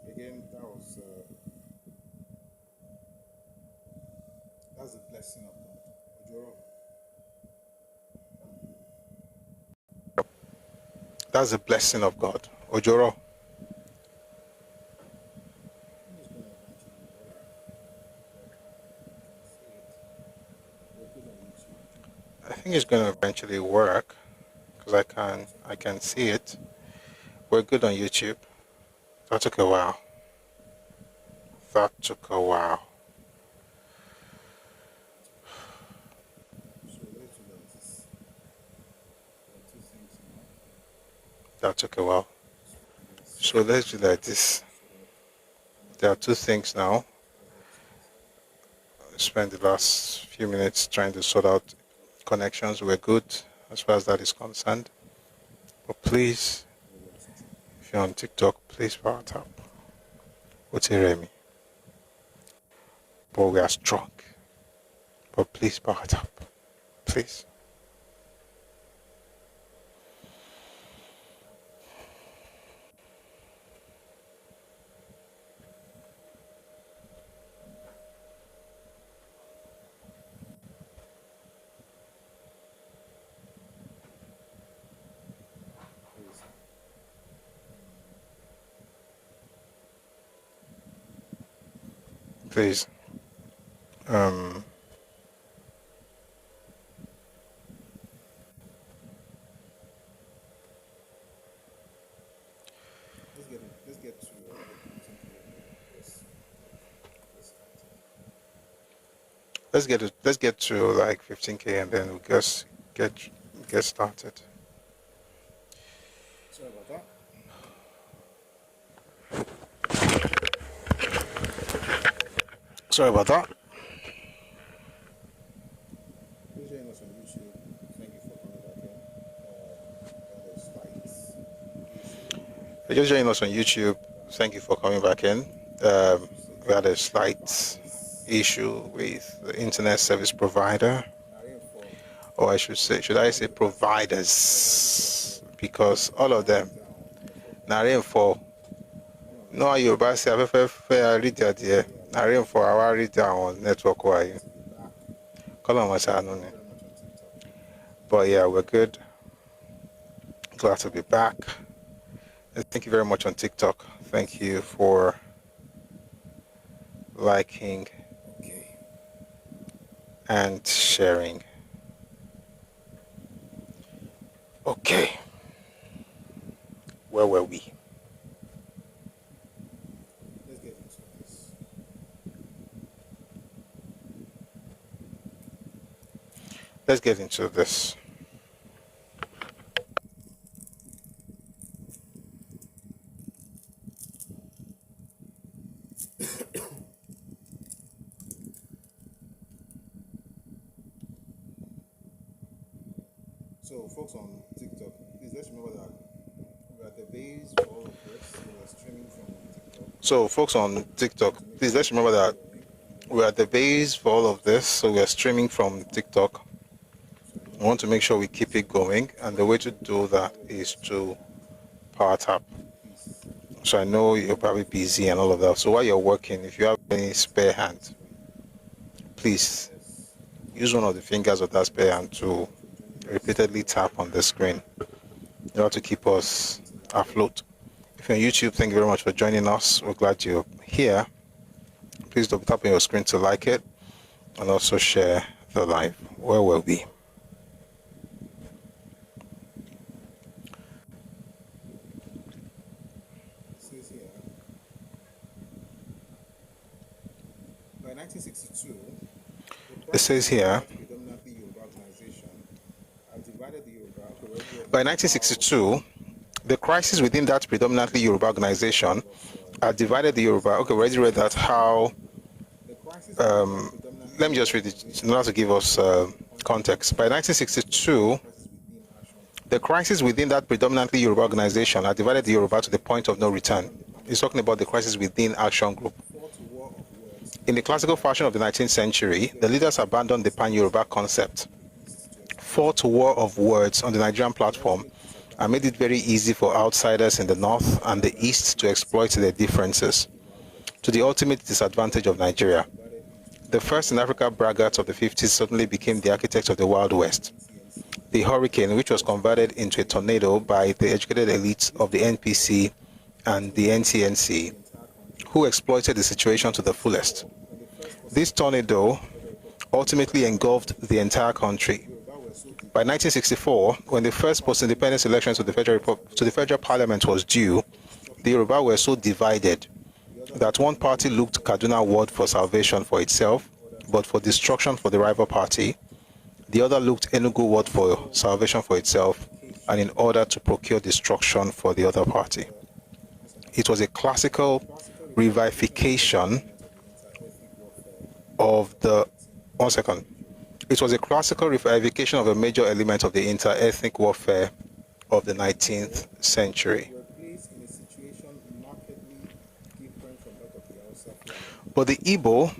Again, that's the blessing of God. Ojoro. That's the blessing of God. Ojoro. I think it's going to eventually work because I can see it. We're good on YouTube. That took a while. That took a while. That took a while. So let's do like this. There are two things now. I spent the last few minutes trying to sort out connections. We're good as far as that is concerned. But please, if you're on TikTok, please power tap. What's Remy? But we are strong. But please power tap. Please. Please. Let's get to like 15K and then we'll just get started. Sorry about that. Sorry about that. Please join us on YouTube. Thank you for coming back in. Just joining us on YouTube. Thank you for coming back in. We had a slight issue with the internet service provider, or I should say providers, because all of them Nigerian for no Yoruba say I read that here Nigerian for our read on network why call on but yeah, we're good. Glad to be back. Thank you very much on TikTok. Thank you for liking and sharing. Okay. Where were we? Let's get into this. So, folks on TikTok, please let's remember that we're at the base for all of this. We're streaming from TikTok. So, folks on TikTok, please let's remember that we're at the base for all of this. So, we're streaming from TikTok. We want to make sure we keep it going, and the way to do that is to power tap. So, I know you're probably busy and all of that. So, while you're working, if you have any spare hand, please use one of the fingers of that spare hand to repeatedly tap on the screen in order to keep us afloat. If you're on YouTube, thank you very much for joining us. We're glad you're here. Please double tap on your screen to like it and also share the live. Where will we? By 1962, it says here. By 1962, the crisis within that predominantly Yoruba organization had divided the Yoruba. Okay, we already read that. How? Let me just read it in order to give us context. By 1962, the crisis within that predominantly Yoruba organization had divided the Yoruba to the point of no return. He's talking about the crisis within Action Group. In the classical fashion of the 19th century, the leaders abandoned the pan-Yoruba concept, fought war of words on the Nigerian platform, and made it very easy for outsiders in the north and the east to exploit their differences, to the ultimate disadvantage of Nigeria. The first in Africa braggarts of the 50s suddenly became the architects of the Wild West. The hurricane, which was converted into a tornado by the educated elites of the NPC and the NCNC, who exploited the situation to the fullest. This tornado ultimately engulfed the entire country. By 1964, when the first post-independence elections to the federal parliament was due, the Yoruba were so divided that one party looked Kaduna Ward for salvation for itself, but for destruction for the rival party. The other looked Enugu Ward for salvation for itself, and in order to procure destruction for the other party. It was a classical revivification of the... One second. It was a classical revivification of a major element of the inter-ethnic warfare of the 19th century. But the Igbo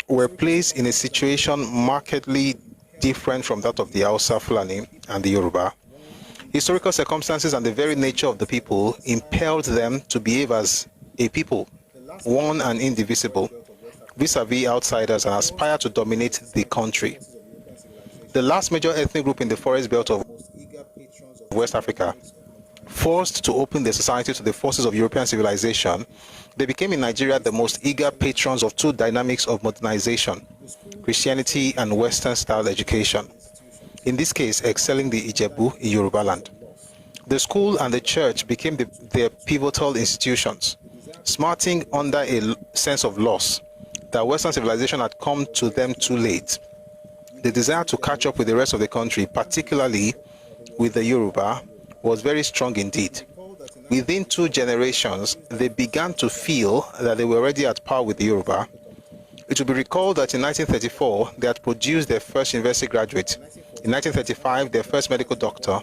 were placed in a situation markedly different from that of the Hausa, Fulani, and the Yoruba. Historical circumstances and the very nature of the people impelled them to behave as a people, one and indivisible, vis-a-vis outsiders, and aspire to dominate the country. The last major ethnic group in the forest belt of West Africa, forced to open their society to the forces of European civilization, they became in Nigeria the most eager patrons of two dynamics of modernization, Christianity and Western-style education, in this case excelling the Ijebu in Yoruba land. The school and the church became their pivotal institutions, smarting under a sense of loss that Western civilization had come to them too late. The desire to catch up with the rest of the country, particularly with the Yoruba, was very strong indeed. Within 2 generations, they began to feel that they were already at par with the Yoruba. It will be recalled that in 1934, they had produced their first university graduate. In 1935, their first medical doctor,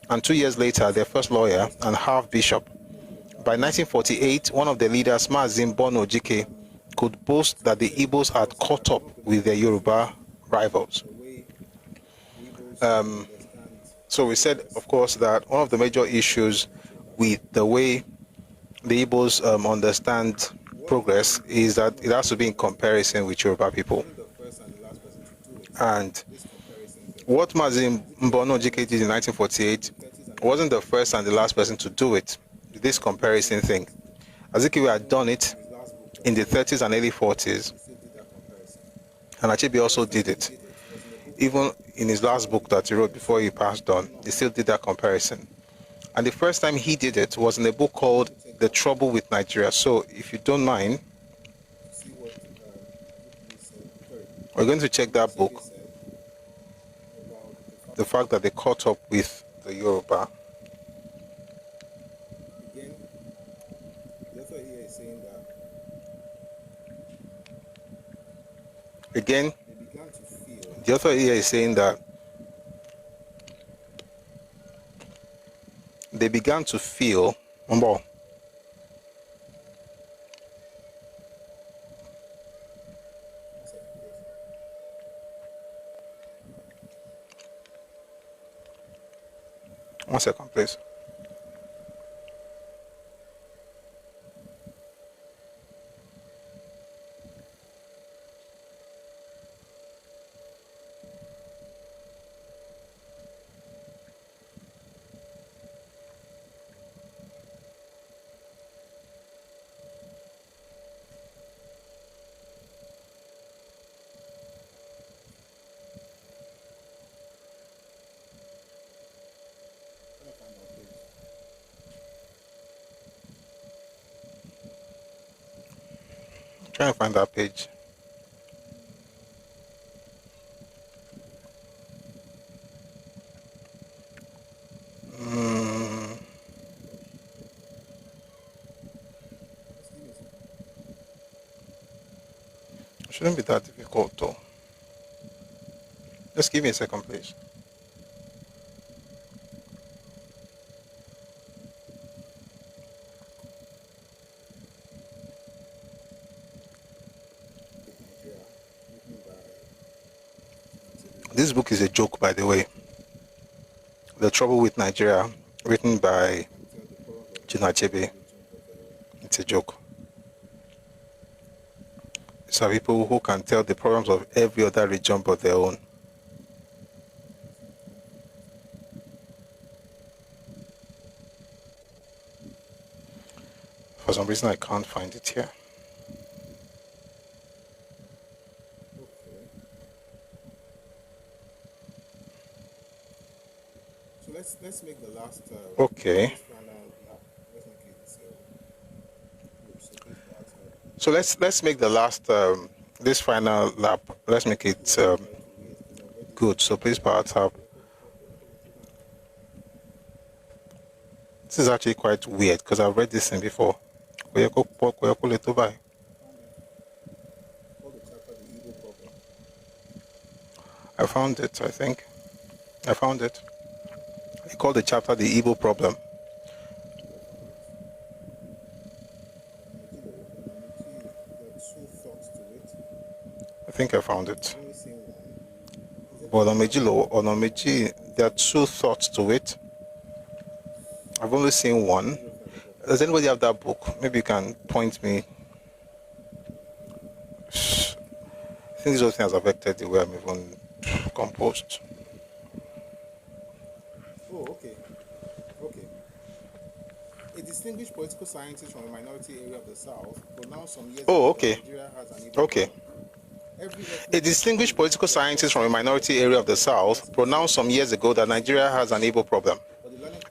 and 2 years later, their first lawyer and half bishop. By 1948, one of the leaders, Maazị Bono Ojike, could boast that the Igbos had caught up with their Yoruba rivals. So we said, of course, that one of the major issues with the way the Igbos understand progress is that it has to be in comparison with Yoruba people. And what Maazị Bono Ojike did in 1948 wasn't the first and the last person to do it, this comparison thing. Azikiwe had done it in the 30s and early 40s, and Achebe also did it. Even in his last book that he wrote before he passed on, he still did that comparison. And the first time he did it was in a book called The Trouble with Nigeria. So if you don't mind, we're going to check that book. The fact that they caught up with the Yoruba. Again, the author here is saying that they began to feel, one second, please. Trying to find that page. It shouldn't be that difficult though. Just give me a second, please. This book is a joke, by the way. The Trouble with Nigeria. written by Nnamdi. It's a joke. These are people who can tell the problems of every other region but their own. For some reason, I can't find it here. So let's make the last. Okay. So let's make the last this final lap. Let's make it good. So please power tap. This is actually quite weird because I've read this thing before. I found it, I think. I found it. They call the chapter the Igbo problem. I think I found it. But Onomeji, there are two thoughts to it. I've only seen one. Does anybody have that book? Maybe you can point me. I think this whole thing has affected the way I'm even composed. Oh, okay. A distinguished political scientist from a minority area of the South pronounced some years ago that Nigeria has an Igbo problem. A distinguished political scientist from a minority area of the South pronounced some years ago that Nigeria has an Igbo problem.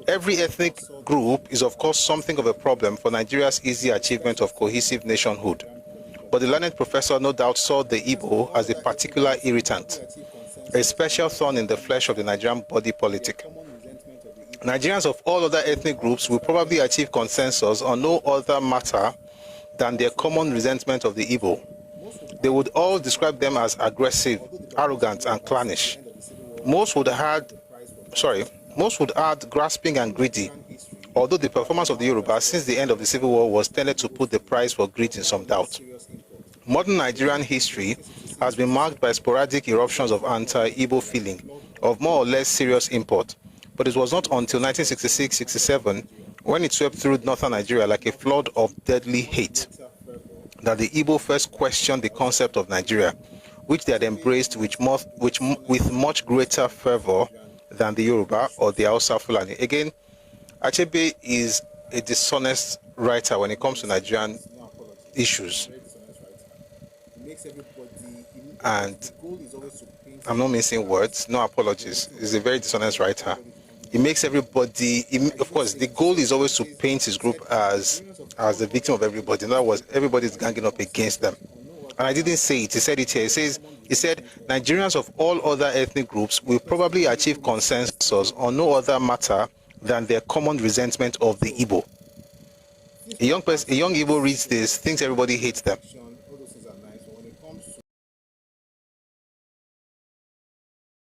Every ethnic group is of course something of a problem for Nigeria's easy achievement of cohesive nationhood. But the learned professor no doubt saw the Igbo as a particular irritant, a special thorn in the flesh of the Nigerian body politic. Nigerians of all other ethnic groups will probably achieve consensus on no other matter than their common resentment of the Igbo. They would all describe them as aggressive, arrogant, and clannish. Most would add grasping and greedy, although the performance of the Yoruba since the end of the Civil War was tended to put the price for greed in some doubt. Modern Nigerian history has been marked by sporadic eruptions of anti-Igbo feeling of more or less serious import, but it was not until 1966-67, when it swept through northern Nigeria like a flood of deadly hate, that the Igbo first questioned the concept of Nigeria, which they had embraced with much greater fervor than the Yoruba or the Hausa Fulani. Again, Achebe is a dishonest writer when it comes to Nigerian issues. And I'm not missing words, no apologies. He's a very dishonest writer. He makes everybody, of course, the goal is always to paint his group as the victim of everybody. In other words, everybody's ganging up against them. And I didn't say it, he said it here. He said, Nigerians of all other ethnic groups will probably achieve consensus on no other matter than their common resentment of the Igbo. A young Igbo reads this, thinks everybody hates them.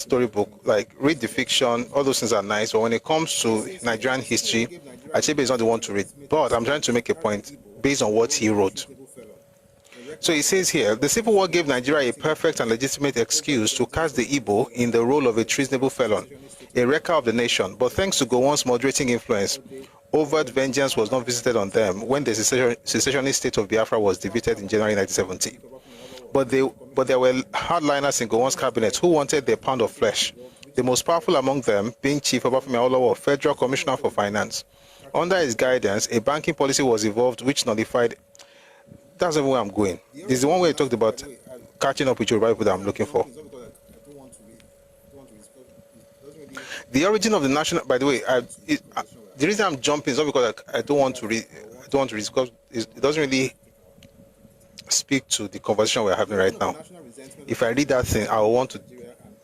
Storybook, like read the fiction, all those things are nice, but when it comes to Nigerian history, Achebe is not the one to read. But I'm trying to make a point based on what he wrote. So he says here, the Civil War gave Nigeria a perfect and legitimate excuse to cast the Igbo in the role of a treasonable felon, a wrecker of the nation. But thanks to Gowon's moderating influence, overt vengeance was not visited on them when the secessionist state of Biafra was defeated in January 1970. But there were hardliners in Gowon's cabinet who wanted their pound of flesh, the most powerful among them being Chief Obafemi Awolowo, Federal Commissioner for Finance. Under his guidance, a banking policy was evolved which nullified. That's not where I'm going. This is the one where he talked about catching up with Yoruba people that I'm looking for. The origin of the national. By the way, the reason I'm jumping is not because I don't want to read. I don't want to read because it doesn't really speak to the conversation we're having right now. If I read that thing, I will want to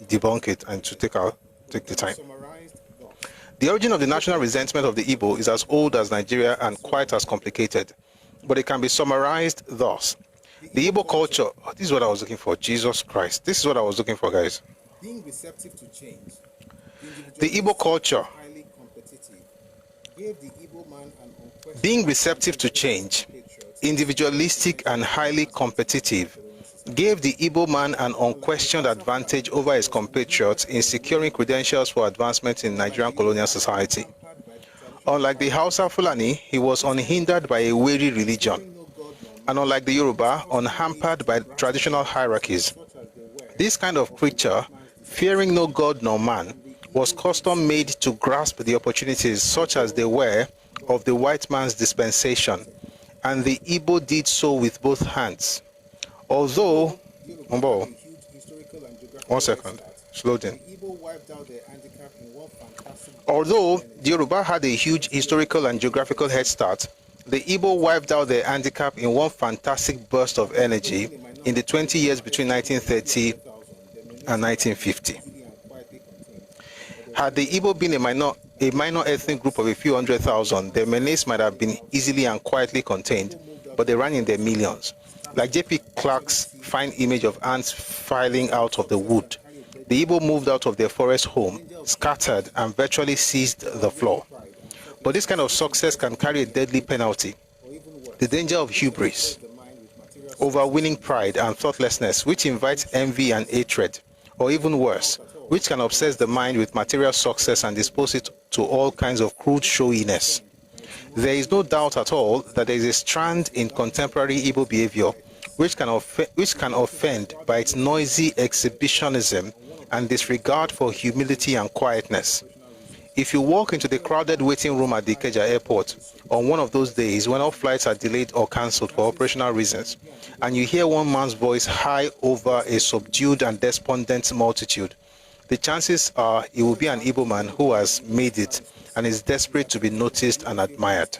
debunk it and to take the time. The origin of the national resentment of the Igbo is as old as Nigeria and quite as complicated, but it can be summarized thus. The Igbo culture, this is what I was looking for, Jesus Christ. This is what I was looking for, guys. Being receptive to change. The Igbo culture. Being receptive to change, individualistic and highly competitive, gave the Igbo man an unquestioned advantage over his compatriots in securing credentials for advancement in Nigerian colonial society. Unlike the Hausa Fulani, he was unhindered by a wary religion, and unlike the Yoruba, unhampered by traditional hierarchies. This kind of creature, fearing no God nor man, was custom made to grasp the opportunities such as they were of the white man's dispensation, and the Igbo did so with both hands. Although, one second, slow down. Although the Yoruba had a huge historical and geographical head start, the Igbo wiped out their handicap in one fantastic burst of energy in the 20 years between 1930 and 1950. Had the Igbo been a minor ethnic group of a few 100,000, their menace might have been easily and quietly contained, but they ran in their millions. Like J.P. Clark's fine image of ants filing out of the wood, the Igbo moved out of their forest home, scattered, and virtually seized the floor. But this kind of success can carry a deadly penalty: the danger of hubris, overweening pride and thoughtlessness, which invites envy and hatred, or even worse, which can obsess the mind with material success and dispose it to all kinds of crude showiness. There is no doubt at all that there is a strand in contemporary Igbo behavior which can offend by its noisy exhibitionism and disregard for humility and quietness. If you walk into the crowded waiting room at the Ikeja airport on one of those days when all flights are delayed or cancelled for operational reasons, and you hear one man's voice high over a subdued and despondent multitude, the chances are it will be an Igbo man who has made it and is desperate to be noticed and admired.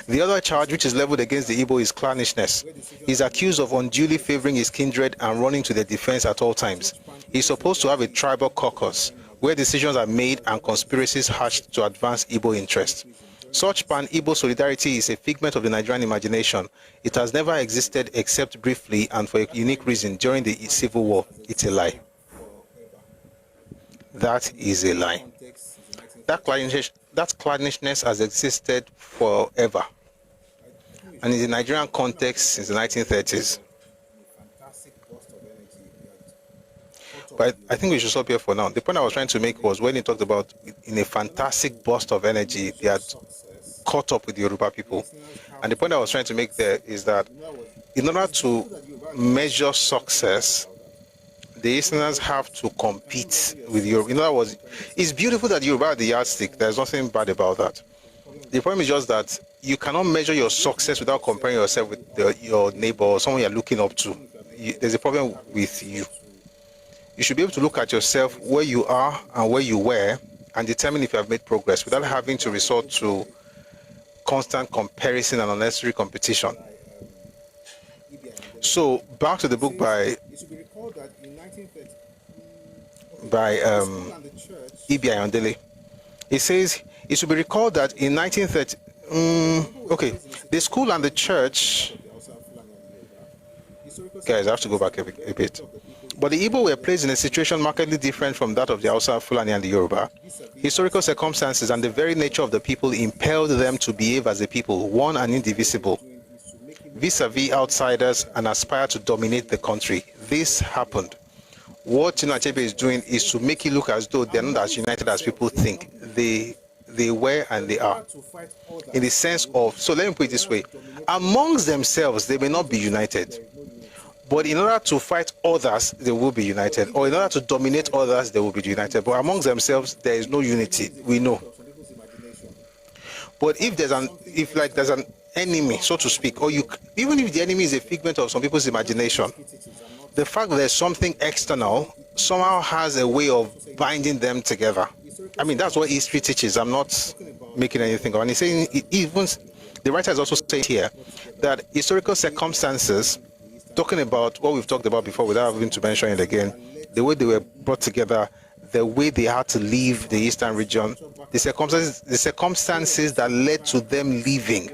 The other charge which is leveled against the Igbo is clannishness. He is accused of unduly favoring his kindred and running to their defense at all times. He is supposed to have a tribal caucus where decisions are made and conspiracies hatched to advance Igbo interests. Such pan-Igbo solidarity is a figment of the Nigerian imagination. It has never existed except briefly and for a unique reason during the Civil War. It's a lie. That is a lie. That clannishness has existed forever, and in the Nigerian context since the 1930s. But I think we should stop here for now. The point I was trying to make was when he talked about in a fantastic burst of energy, they had caught up with the Yoruba people. And the point I was trying to make there is that in order to measure success, the Easterners have to compete with Europe. In other words, it's beautiful that Yoruba are the yardstick. There's nothing bad about that. The problem is just that you cannot measure your success without comparing yourself with your neighbor or someone you're looking up to. There's a problem with you. You should be able to look at yourself where you are and where you were and determine if you have made progress without having to resort to constant comparison and unnecessary competition. So, back to the book by Ibi Ayondele. It says, it should be recalled that in 1930, the school and the church, guys, I have to go back a bit. But the Igbo were placed in a situation markedly different from that of the Hausa, Fulani, and the Yoruba. Historical circumstances and the very nature of the people impelled them to behave as a people, one and indivisible, vis-a-vis outsiders, and aspire to dominate the country. This happened. What Nnamdi Azikiwe is doing is to make it look as though they're not as united as people think. They were and they are. In the sense of, so let me put it this way, amongst themselves, they may not be united. But in order to fight others, they will be united. Or in order to dominate others, they will be united. But amongst themselves, there is no unity. We know. But if there's an enemy, so to speak, or even if the enemy is a figment of some people's imagination, the fact that there's something external somehow has a way of binding them together. I mean, that's what history teaches. I'm not making anything up. And he's saying, even the writer has also said here that historical circumstances, talking about what we've talked about before without having to mention it again, the way they were brought together, the way they had to leave the eastern region, the circumstances that led to them leaving,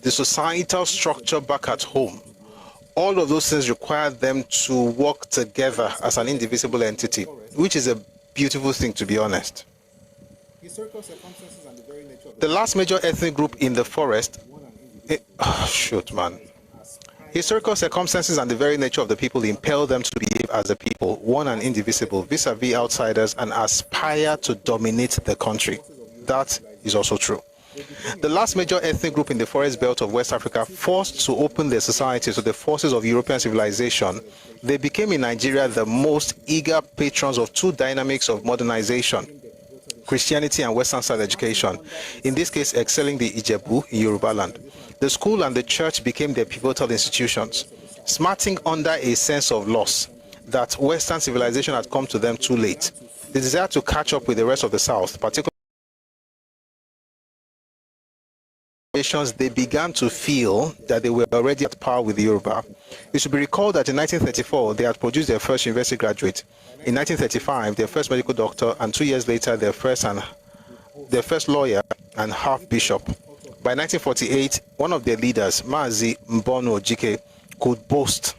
the societal structure back at home, all of those things require them to work together as an indivisible entity, which is a beautiful thing, to be honest. The last major ethnic group in the forest, Historical circumstances and the very nature of the people impel them to behave as a people, one and indivisible, vis-a-vis outsiders, and aspire to dominate the country. That is also true. The last major ethnic group in the forest belt of West Africa forced to open their societies to the forces of European civilization, they became in Nigeria the most eager patrons of two dynamics of modernization: Christianity and Western style education, in this case excelling the Ijebu in Yoruba land. The school and the church became their pivotal institutions, smarting under a sense of loss that Western civilization had come to them too late. The desire to catch up with the rest of the South, particularly they began to feel that they were already at par with the Yoruba. It should be recalled that in 1934, they had produced their first university graduate. In 1935, their first medical doctor, and 2 years later, their first lawyer and half bishop. By 1948, one of their leaders, Mazi Mbono Ojike, could boast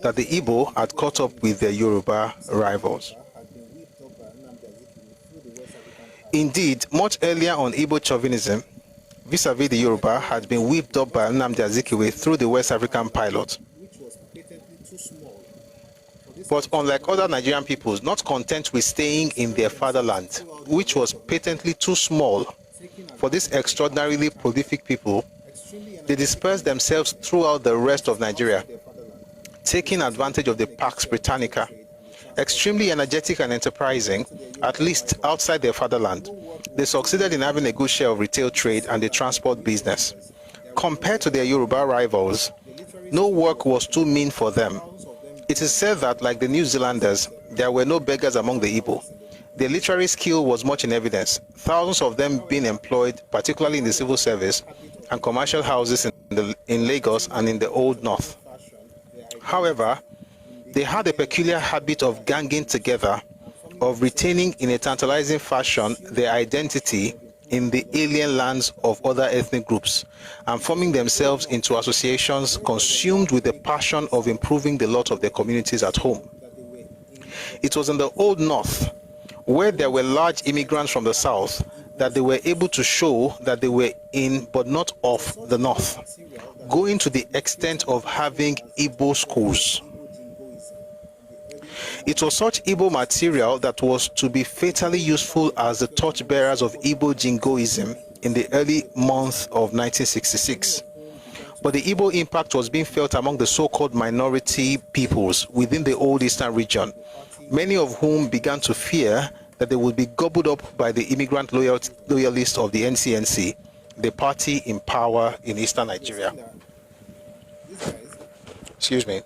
that the Igbo had caught up with their Yoruba rivals. Indeed, much earlier on, Igbo chauvinism vis-a-vis the Yoruba had been whipped up by Nnamdi Azikiwe through the West African pilot. But unlike other Nigerian peoples, not content with staying in their fatherland, which was patently too small for this extraordinarily prolific people, they dispersed themselves throughout the rest of Nigeria, taking advantage of the Pax Britannica. Extremely energetic and enterprising, at least outside their fatherland, they succeeded in having a good share of retail trade and the transport business. Compared to their Yoruba rivals, no work was too mean for them. It is said that, like the New Zealanders, there were no beggars among the Igbo. Their literary skill was much in evidence, thousands of them being employed, particularly in the civil service and commercial houses in Lagos and in the Old North. However, they had a peculiar habit of ganging together, of retaining in a tantalizing fashion their identity in the alien lands of other ethnic groups, and forming themselves into associations consumed with the passion of improving the lot of their communities at home. It was in the Old North, where there were large immigrants from the South, that they were able to show that they were in but not of the North, going to the extent of having Igbo schools. It was such Igbo material that was to be fatally useful as the torchbearers of Igbo jingoism in the early months of 1966. But the Igbo impact was being felt among the so-called minority peoples within the old eastern region, many of whom began to fear that they would be gobbled up by the immigrant loyalists of the NCNC, the party in power in eastern Nigeria. Excuse me.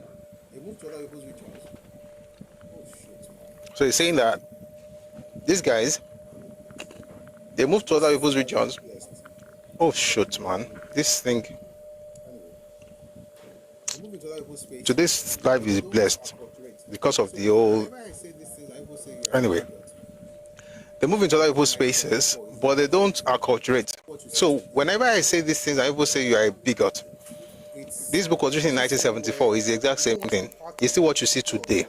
So he's saying that these guys, they moved to other people's regions. Oh shoot, man. This thing. Today's life is blessed because of the old. Anyway, they move into other people's spaces, but they don't acculturate. So whenever I say these things, I people say you are a bigot. This book was written in 1974. It's the exact same thing. It's still what you see today.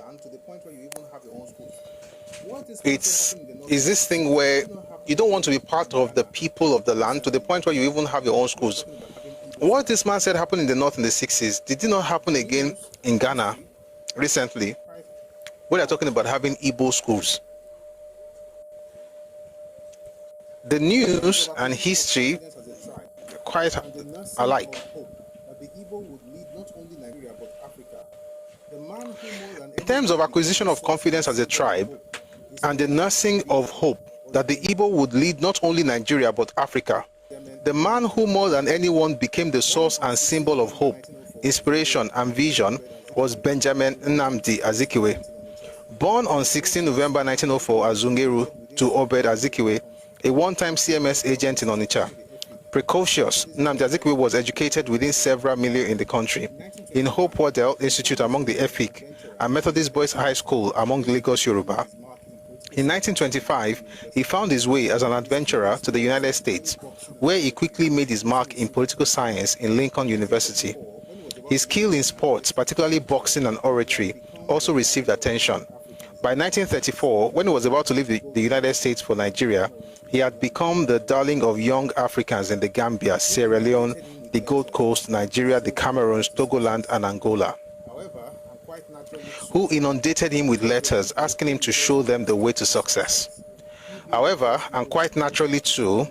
Is this thing where you don't want to be part of the people of the land to the point where you even have your own schools. What this man said happened in the north in the 60s, did it not happen again in Ghana recently? When they're talking about having Igbo schools. The news and history are quite alike. In terms of acquisition of confidence as a tribe, and the nursing of hope that the Igbo would lead not only Nigeria but Africa, the man who more than anyone became the source and symbol of hope, inspiration and vision was Benjamin Nnamdi Azikiwe. Born on 16 November 1904 as Zungeru to Obed Azikiwe, a one-time CMS agent in Onitsha. Precocious, Nnamdi Azikiwe was educated within several million in the country, in Hope Waddell Institute among the Efik and Methodist Boys High School among Lagos Yoruba. In 1925, he found his way as an adventurer to the United States, where he quickly made his mark in political science in Lincoln University. His skill in sports, particularly boxing and oratory, also received attention. By 1934, when he was about to leave the United States for Nigeria, he had become the darling of young Africans in the Gambia, Sierra Leone, the Gold Coast, Nigeria, the Cameroons, Togoland, and Angola, who inundated him with letters asking him to show them the way to success. However, and quite naturally too,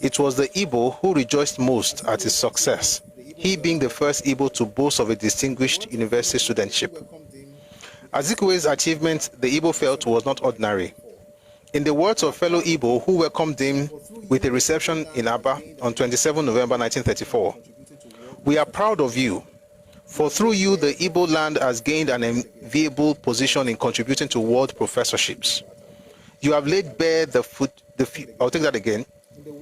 it was the Igbo who rejoiced most at his success, he being the first Igbo to boast of a distinguished university studentship. Azikiwe's achievement, the Igbo felt, was not ordinary. In the words of fellow Igbo who welcomed him with a reception in Aba on 27 November 1934, "We are proud of you, for through you the Igbo land has gained an enviable position in contributing to world professorships. You have laid bare I'll take that again.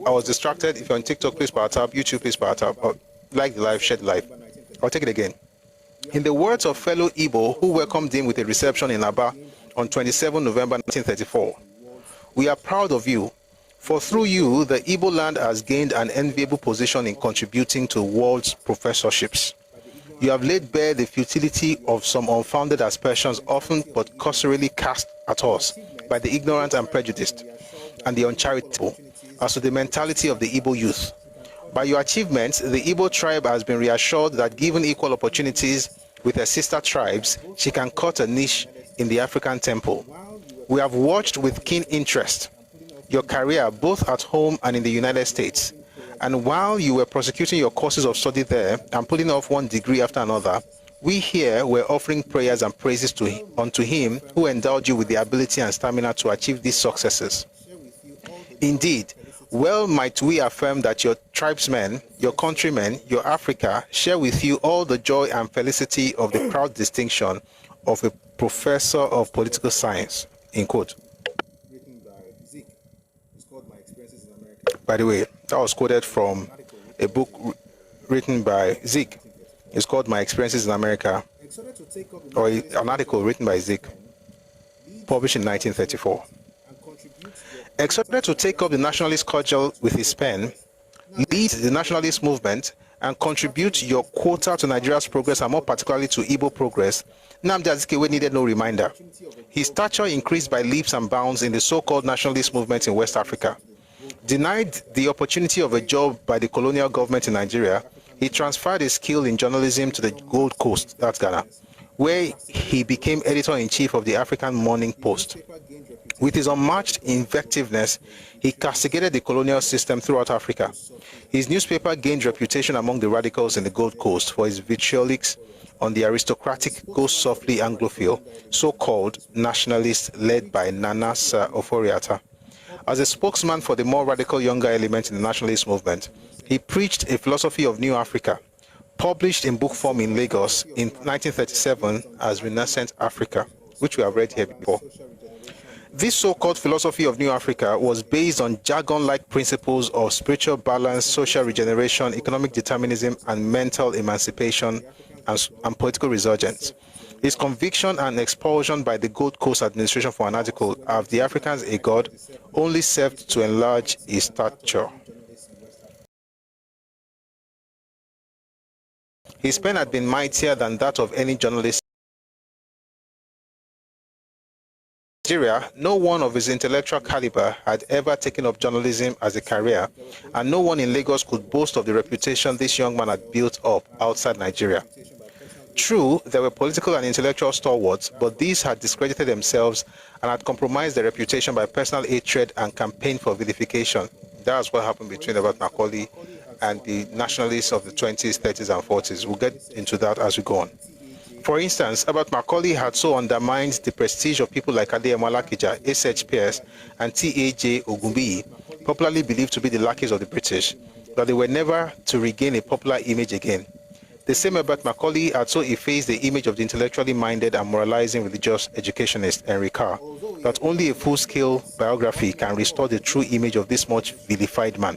I was distracted. If you're on TikTok, please power tap. YouTube, please power tap. Like the live, share the live. I'll take it again. In the words of fellow Igbo who welcomed him with a reception in Aba on 27 November 1934, "We are proud of you, for through you the Igbo land has gained an enviable position in contributing to world professorships. You have laid bare the futility of some unfounded aspersions often but cursorily cast at us by the ignorant and prejudiced, and the uncharitable, as to the mentality of the Igbo youth. By your achievements, the Igbo tribe has been reassured that given equal opportunities with her sister tribes, she can cut a niche in the African temple. We have watched with keen interest your career both at home and in the United States. And while you were prosecuting your courses of study there and pulling off one degree after another, we here were offering prayers and praises unto him who endowed you with the ability and stamina to achieve these successes. Indeed, well might we affirm that your tribesmen, your countrymen, your Africa share with you all the joy and felicity of the proud distinction of a professor of political science." In quote. Written by Zeke. It's called My Experiences in America. By the way, that was quoted from a book written by Zeke. It's called My Experiences in America, or an article written by Zeke, published in 1934. Exhorted to take up the nationalist cudgel with his pen, lead the nationalist movement, and contribute your quota to Nigeria's progress, and more particularly to Igbo progress, Nnamdi Azikiwe needed no reminder. His stature increased by leaps and bounds in the so-called nationalist movement in West Africa. Denied the opportunity of a job by the colonial government in Nigeria, he transferred his skill in journalism to the Gold Coast, that's Ghana, where he became editor-in-chief of the African Morning Post. With his unmatched invectiveness, he castigated the colonial system throughout Africa. His newspaper gained reputation among the radicals in the Gold Coast for his vitriolics on the aristocratic Go Softly Anglophile, so-called nationalists led by Nana Sir Oforiatta. As a spokesman for the more radical younger element in the nationalist movement, he preached a philosophy of New Africa, published in book form in Lagos in 1937 as Renaissance Africa, which we have read here before. This so-called philosophy of New Africa was based on jargon-like principles of spiritual balance, social regeneration, economic determinism, and mental emancipation and political resurgence. His conviction and expulsion by the Gold Coast administration for an article, "Have the Africans a God?" only served to enlarge his stature. His pen had been mightier than that of any journalist. In Nigeria, no one of his intellectual caliber had ever taken up journalism as a career, and no one in Lagos could boast of the reputation this young man had built up outside Nigeria. True, there were political and intellectual stalwarts, but these had discredited themselves and had compromised their reputation by personal hatred and campaign for vilification. That's what happened between Robert Macaulay and the nationalists of the 20s, 30s, and 40s. We'll get into that as we go on. For instance, Herbert Macaulay had so undermined the prestige of people like Adeyemo Alakija, S.H. Pierce, and T.A.J. Ogunbiyi, popularly believed to be the lackeys of the British, that they were never to regain a popular image again. The same Herbert Macaulay had so effaced the image of the intellectually minded and moralizing religious educationist Henry Carr, that only a full-scale biography can restore the true image of this much vilified man.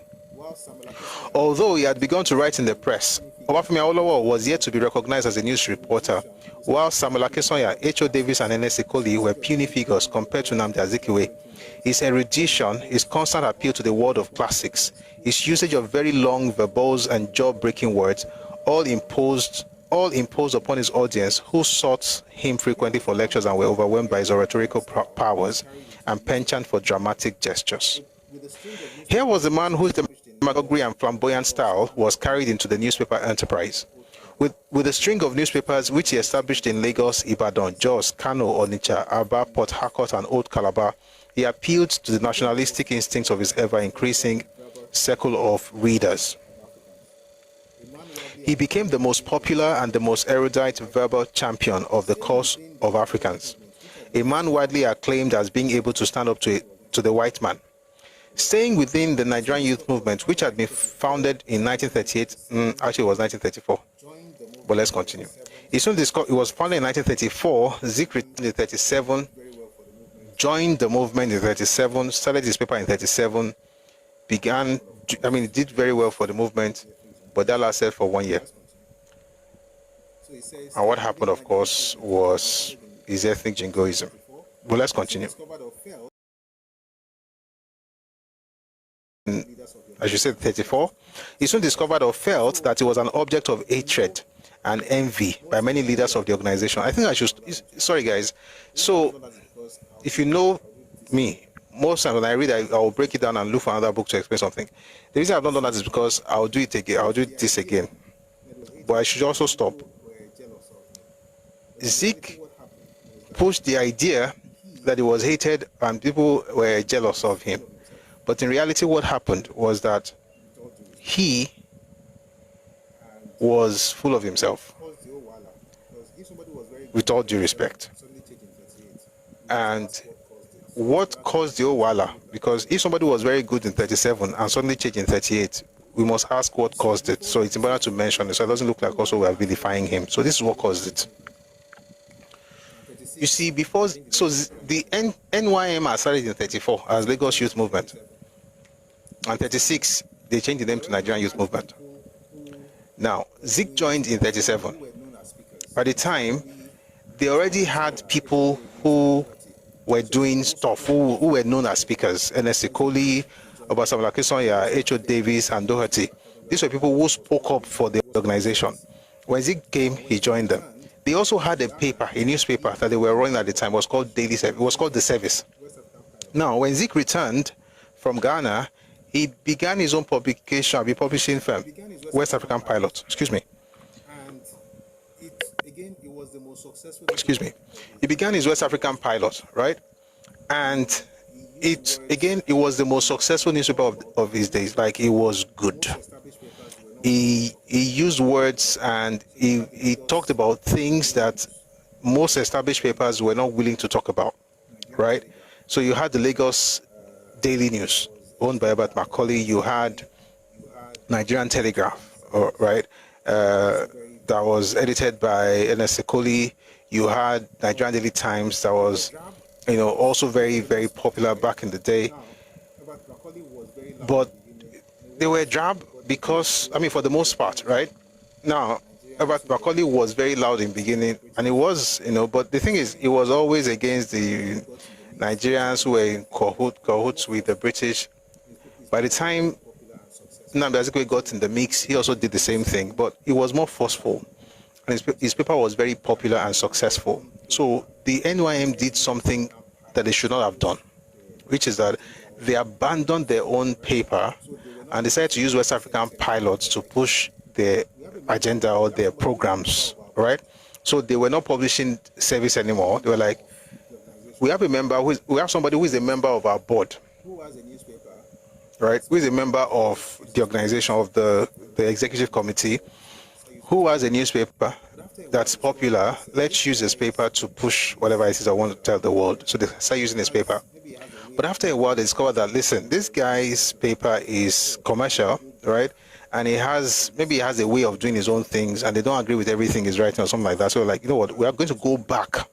Although he had begun to write in the press, Obafemi Awolowo was yet to be recognized as a news reporter, while Samuel Akinsoya, H.O. Davis, and N.S. Ekoli were puny figures compared to Nnamdi Azikiwe. His erudition, his constant appeal to the world of classics, his usage of very long verbose and jaw-breaking words, all imposed upon his audience, who sought him frequently for lectures and were overwhelmed by his oratorical powers and penchant for dramatic gestures. Here was a man whose demagoguery and flamboyant style was carried into the newspaper enterprise. With a string of newspapers which he established in Lagos, Ibadan, Jos, Kano, Onitsha, Aba, Port Harcourt, and Old Calabar, he appealed to the nationalistic instincts of his ever-increasing circle of readers. He became the most popular and the most erudite verbal champion of the cause of Africans, a man widely acclaimed as being able to stand up to the white man. Staying within the Nigerian youth movement, which had been founded in 1938, actually it was 1934, but let's continue. It was founded in 1934, Zik returned in 37, joined the movement in 37, started his paper in 37, he did very well for the movement, but that lasted for 1 year. And what happened, of course, was his ethnic jingoism. But let's continue. As you said, 34, he soon discovered or felt that he was an object of hatred and envy by many leaders of the organization. I think I should, sorry guys, so if you know me, most times when I read, I will break it down and look for another book to explain something. The reason I've not done that is because I'll do it again, I'll do this again, but I should also stop. Zik pushed the idea that he was hated and people were jealous of him. But in reality, what happened was that he was full of himself, with all due respect. And what caused the Owala? Because if somebody was very good in 37 and suddenly changed in 38, we must ask what caused it. So it's important to mention it, so it doesn't look like also we are vilifying him. So this is what caused it. You see, before, so the NYM has started in 34 as Lagos Youth Movement. And 36, they changed the name to Nigerian Youth Movement. Now, Zik joined in 37. By the time, they already had people who were doing stuff, who were known as speakers. Nnamdi Azikiwe, H.O. Davis, and Doherty. These were people who spoke up for the organization. When Zik came, he joined them. They also had a paper, a newspaper that they were running at the time. It was called It was called The Service. Now, when Zik returned from Ghana, he began his own publication, publishing firm, West African Pilot. Excuse me. And it was the most successful. Excuse me. He began his West African Pilot, right? And it was the most successful newspaper of his days. Like, it was good. He used words and he talked about things that most established papers were not willing to talk about, right? So you had the Lagos Daily News, owned by Albert Macaulay. You had Nigerian Telegraph, right? That was edited by Ernest Sekoli. You had Nigerian Daily Times, that was, also very, very popular back in the day. But they were drab because, for the most part, right? Now, Albert Macaulay was very loud in the beginning, and it was, but the thing is, it was always against the Nigerians who were in cahoots with the British. By the time Nnamdi Azikiwe got in the mix, he also did the same thing, but it was more forceful. And his paper was very popular and successful. So the NYM did something that they should not have done, which is that they abandoned their own paper and decided to use West African Pilots to push their agenda or their programs, right? So they were not publishing Service anymore. They were like, we have somebody who is a member of our board, right? Who is a member of the organization, of the executive committee, who has a newspaper that's popular. Let's use this paper to push whatever it is I want to tell the world. So they start using this paper. But after a while, they discovered that, listen, this guy's paper is commercial, right? And he has a way of doing his own things, and they don't agree with everything he's writing or something like that. So like, you know what, we are going to go back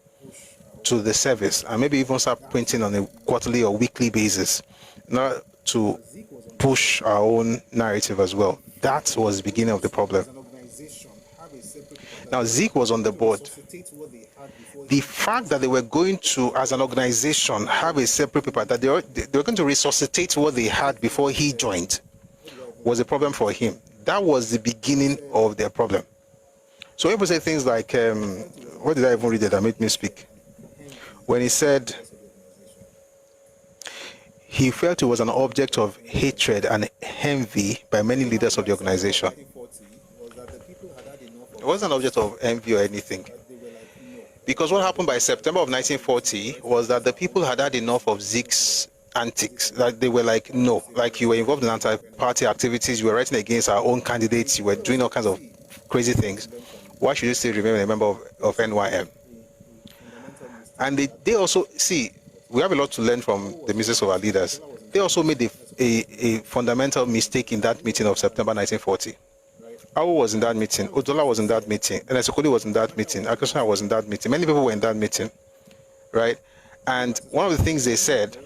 to the Service and maybe even start printing on a quarterly or weekly basis, not to push our own narrative as well. That was the beginning of the problem. Now, Zik was on the board. The fact that they were going to, as an organization, have a separate paper, that they were going to resuscitate what they had before he joined, was a problem for him. That was the beginning of their problem. So people say things like, what did I even read that made me speak? When he said, he felt it was an object of hatred and envy by many leaders of the organization. 1940 was that the people had had enough It wasn't an object of envy or anything. they were like, no. Because what happened by September of 1940 was that the people had had enough of Zeke's antics. Like they were like, no, like you were involved in anti-party activities, you were writing against our own candidates, you were doing all kinds of crazy things. Why should you still remain a member of NYM? And they also, see, we have a lot to learn from the mistakes of our leaders. They also made a fundamental mistake in that meeting of September 1940. Awu was in that meeting, Odola was in that meeting, Enesokoli was in that meeting, Akosha was in that meeting, many people were in that meeting, right? And one of the things they said,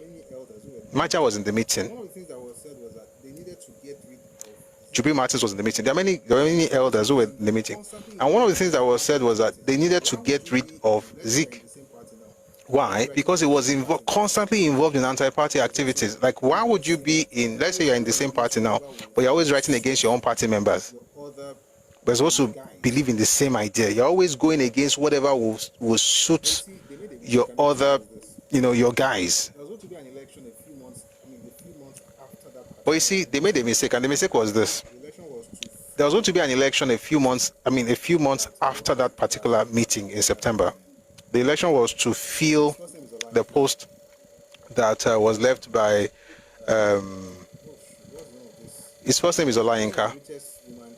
Macha was in the meeting, One of the things that was said was that they needed to get rid of Jubril Martins was in the meeting, there were many elders who were in the meeting. And one of the things that was said was that they needed to get rid of Zeke. the same party now. Why? Because he was constantly involved in anti-party activities. Like, why would you be in, let's say you're in the same party now, but you're always writing against your own party members? Other We're supposed to believe in the same idea. You're always going against whatever will suit your other, your guys. there was going to be an election a few months after that. But you see, they made a mistake, and the mistake was this. The election was to There was going to be an election a few months after that particular meeting in September. The election was to fill the post that was left by, his first name is Olayinka. richest woman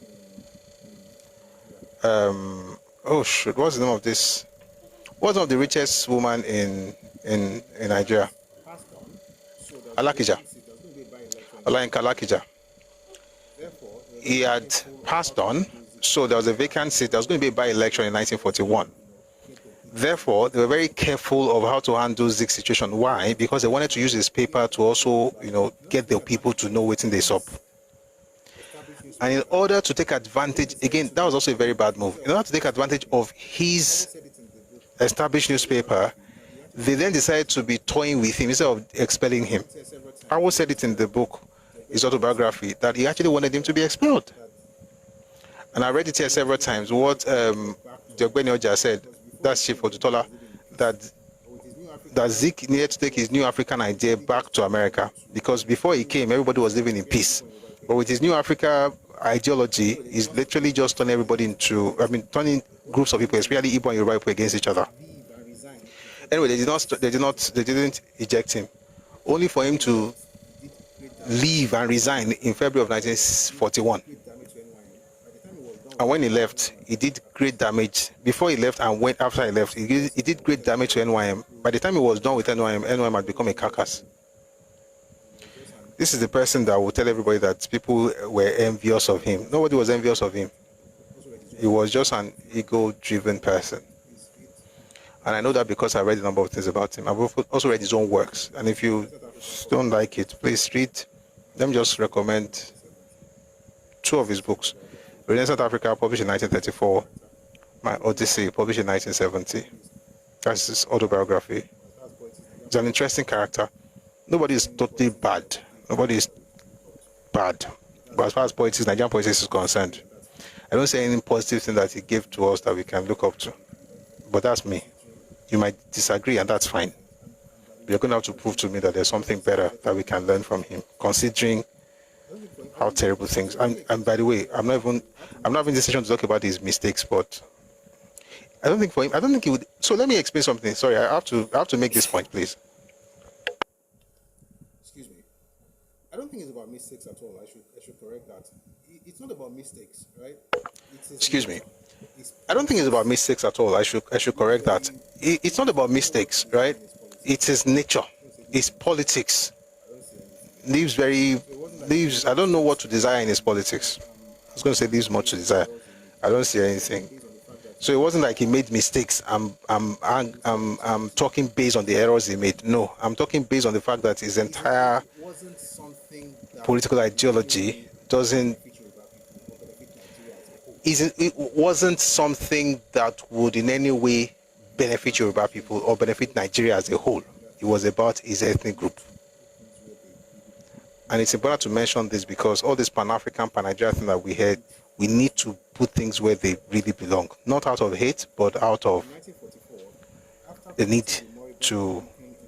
What's the name of this? What's the name of the richest woman in Nigeria? passed on. So that Alakija. there was going to be a by-election. Olayinka Alakija. Therefore, there was He had passed on, so there was a vacant seat. There was going to be a by-election in 1941. Therefore, they were very careful of how to handle Zeke's situation. Why? Because they wanted to use his paper to also, get the people to know what's in this up. And in order to take advantage, again, that was also a very bad move. In order to take advantage of his established newspaper, they then decided to be toying with him instead of expelling him. I will said it in the book, his autobiography, that he actually wanted him to be expelled. And I read it here several times. What Diogbeni Oja said, that's Chief Odutola, that Zeke needed to take his new African idea back to America, because before he came, everybody was living in peace. But with his new Africa ideology, he's literally just turning everybody turning groups of people, especially Igbo and Yoruba people, against each other. Anyway, they didn't eject him, only for him to leave and resign in February of 1941. And when he left, he did great damage. Before he left and after he left, he did great damage to NYM. By the time he was done with NYM had become a carcass. This is the person that will tell everybody that people were envious of him. Nobody was envious of him. He was just an ego-driven person. And I know that because I read a number of things about him. I've also read his own works. And if you don't like it, please read. Let me just recommend 2 of his books. Renaissance Africa, published in 1934. My Odyssey, published in 1970. That's his autobiography. He's an interesting character. Nobody is totally bad. Nobody is bad. But as far as politics, Nigerian politics is concerned, I don't say any positive thing that he gave to us that we can look up to. But that's me. You might disagree, and that's fine. You're going to have to prove to me that there's something better that we can learn from him, considering how terrible things. And by the way, I'm not even in this session to talk about his mistakes, but I don't think for him, I don't think he would. So let me explain something. Sorry, I have to make this point, please. excuse me. I don't think it's about mistakes at all. I should correct that. It's not about mistakes, right? Excuse me. I don't think it's about mistakes at all. I should correct that. It's not about mistakes, right? It's his nature. It's politics. I don't know what to desire in his politics. I was going to say leaves much to desire. I don't see anything. So it wasn't like he made mistakes. I'm talking based on the errors he made. No, I'm talking based on the fact that his entire political ideology it wasn't something that would in any way benefit Yoruba people or benefit Nigeria as a whole. It was about his ethnic group. And it's important to mention this because all this Pan-African, Pan-Nigerian thing that we heard, we need to put things where they really belong. Not out of hate, but out of the need to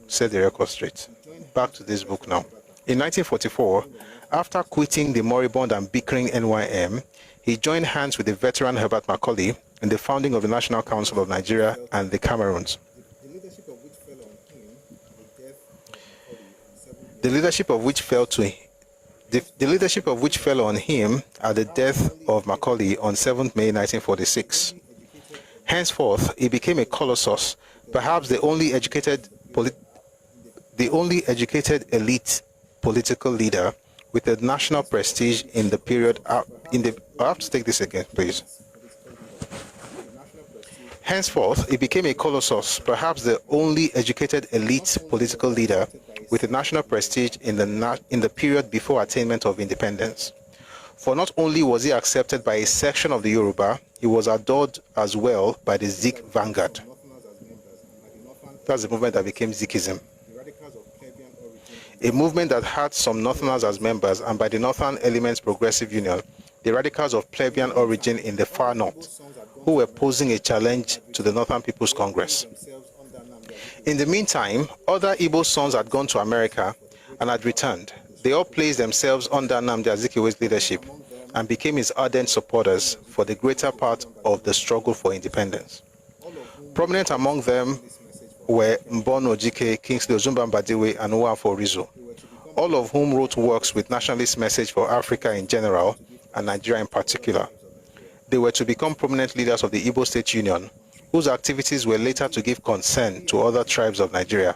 set the record straight. back to this book now. In 1944, after quitting the moribund and bickering NYM, he joined hands with the veteran Herbert Macaulay in the founding of the National Council of Nigeria and the Cameroons. The leadership of which fell on him at the death of Macaulay on 7th May 1946. Henceforth, he became a colossus, perhaps the only educated elite political leader with a national prestige in the period. I have to take this again, please. Henceforth, he became a colossus, perhaps the only educated elite political leader with a national prestige in the period before attainment of independence. For not only was he accepted by a section of the Yoruba, he was adored as well by the Zik vanguard. That's the movement that became Zikism. A movement that had some Northerners as members, and by the Northern Elements Progressive Union, the radicals of plebeian origin in the far north, who were posing a challenge to the Northern People's Congress. In the meantime, other Igbo sons had gone to America and had returned. They all placed themselves under Nnamdi Azikiwe's leadership and became his ardent supporters for the greater part of the struggle for independence. Prominent among them were Mbono Ojike, Kingsley Ozumba-Mbadiwe, and Nwankwo Orizu, all of whom wrote works with nationalist message for Africa in general and Nigeria in particular. They were to become prominent leaders of the Igbo State Union, whose activities were later to give concern to other tribes of Nigeria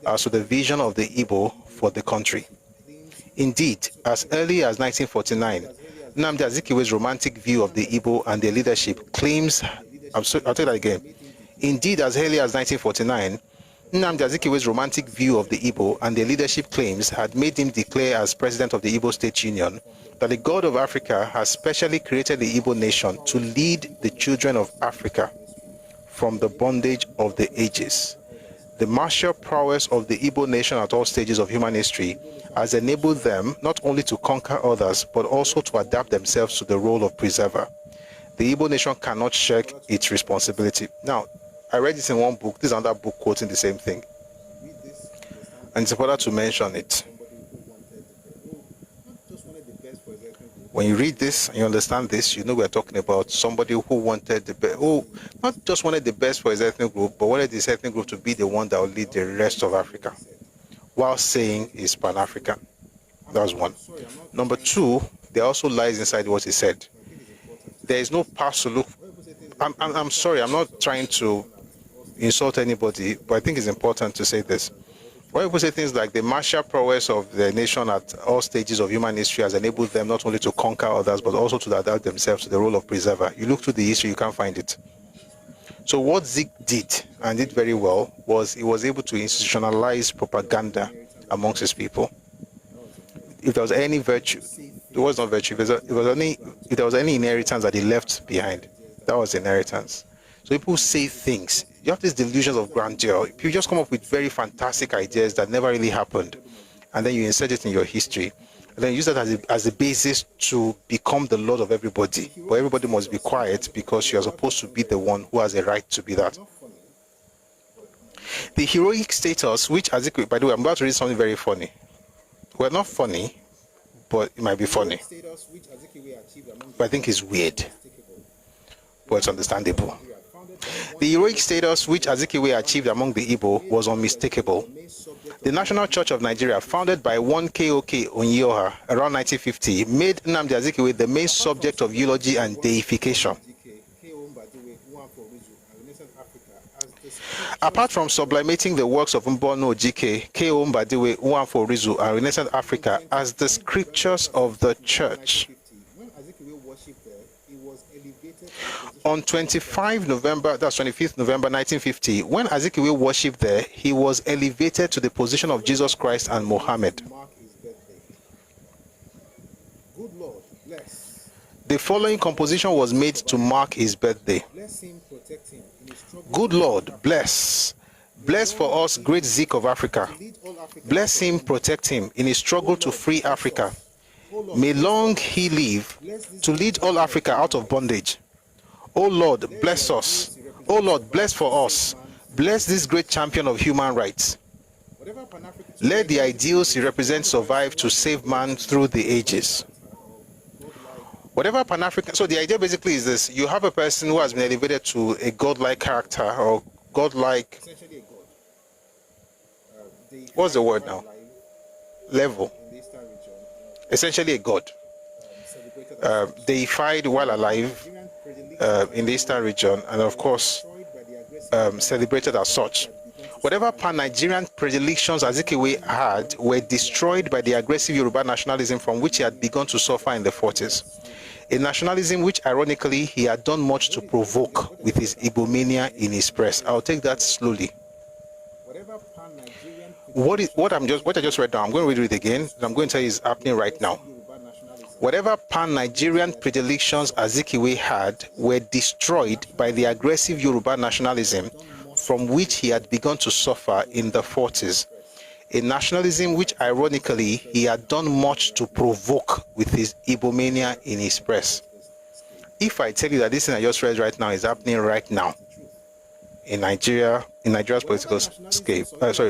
as to the vision of the Igbo for the country. Indeed, as early as 1949, Nnamdi Azikiwe's romantic view of the Igbo and their leadership claims, I'll tell that again. Indeed, as early as 1949, Nnamdi Azikiwe's romantic view of the Igbo and their leadership claims had made him declare as president of the Igbo State Union that the God of Africa has specially created the Igbo nation to lead the children of Africa from the bondage of the ages. The martial prowess of the Igbo nation at all stages of human history has enabled them not only to conquer others, but also to adapt themselves to the role of preserver. The Igbo nation cannot shirk its responsibility. Now, I read this in one book. This is another book quoting the same thing. And it's important to mention it. When you read this and you understand this, you know we're talking about somebody who wanted the best, who not just wanted the best for his ethnic group, but wanted his ethnic group to be the one that will lead the rest of Africa, while saying he's Pan-African. That's one. Number two, there also lies inside what he said. There is no path to look. I'm sorry, I'm not trying to insult anybody, but I think it's important to say this. When people say things like the martial prowess of the nation at all stages of human history has enabled them not only to conquer others, but also to adapt themselves to the role of preserver. You look through the history, you can't find it. So what Zik did, and did very well, was he was able to institutionalize propaganda amongst his people. If there was any virtue, it was not virtue, if there was any inheritance that he left behind, that was inheritance. So people say things. You have these delusions of grandeur. People just come up with very fantastic ideas that never really happened, and then you insert it in your history, and then use that as a basis to become the lord of everybody. But everybody must be quiet because you are supposed to be the one who has a right to be that. The heroic status, which Azikiwe, by the way, I'm about to read something very funny. Well, not funny, but it might be funny. But I think it's weird, but it's understandable. The heroic status which Azikiwe achieved among the Igbo was unmistakable. The National Church of Nigeria, founded by one KOK Onyoha around 1950, made Nnamdi Azikiwe the main subject of eulogy and deification. Apart from sublimating the works of Mbono Ojike, K.O. Mbadiwe, Nwankwo Orizu, and Renaissance Africa as the scriptures of the church, on 25 November, that's 25th November 1950, when Azikiwe worshipped there, he was elevated to the position of Jesus Christ and Mohammed. The following composition was made to mark his birthday. Good Lord, bless. Bless for us great Zik of Africa. Bless him, protect him in his struggle to free Africa. May long he live to lead all Africa out of bondage. O Lord, bless us. O Lord, bless for us. Bless this great champion of human rights. Let the ideals he represents survive to save man through the ages. Whatever Pan-African, so the idea basically is this: you have a person who has been elevated to a godlike character or godlike, essentially a god. what's the word now? Level. In the eastern region, Essentially a god. celebrated as Deified while alive Nigerian predilections in the eastern region, and of course destroyed by the aggressive celebrated as such. Whatever pan-Nigerian predilections Azikiwe had were destroyed by the aggressive Yoruba nationalism from which he had begun to suffer in the 40s. A nationalism which, ironically, he had done much to provoke with his Igbo mania in his press. I'll take that slowly. whatever pan-Nigerian What I just read down, I'm going to read it again, and I'm going to tell you is happening right now. Yoruba nationalism Whatever pan-Nigerian predilections Azikiwe had were destroyed by the aggressive Yoruba nationalism from which he had begun to suffer in the 40s. A nationalism which, ironically, he had done much to provoke with his Igbo mania in his press. If I tell you that this thing I just read right now is happening right now in Nigeria, in Nigeria's political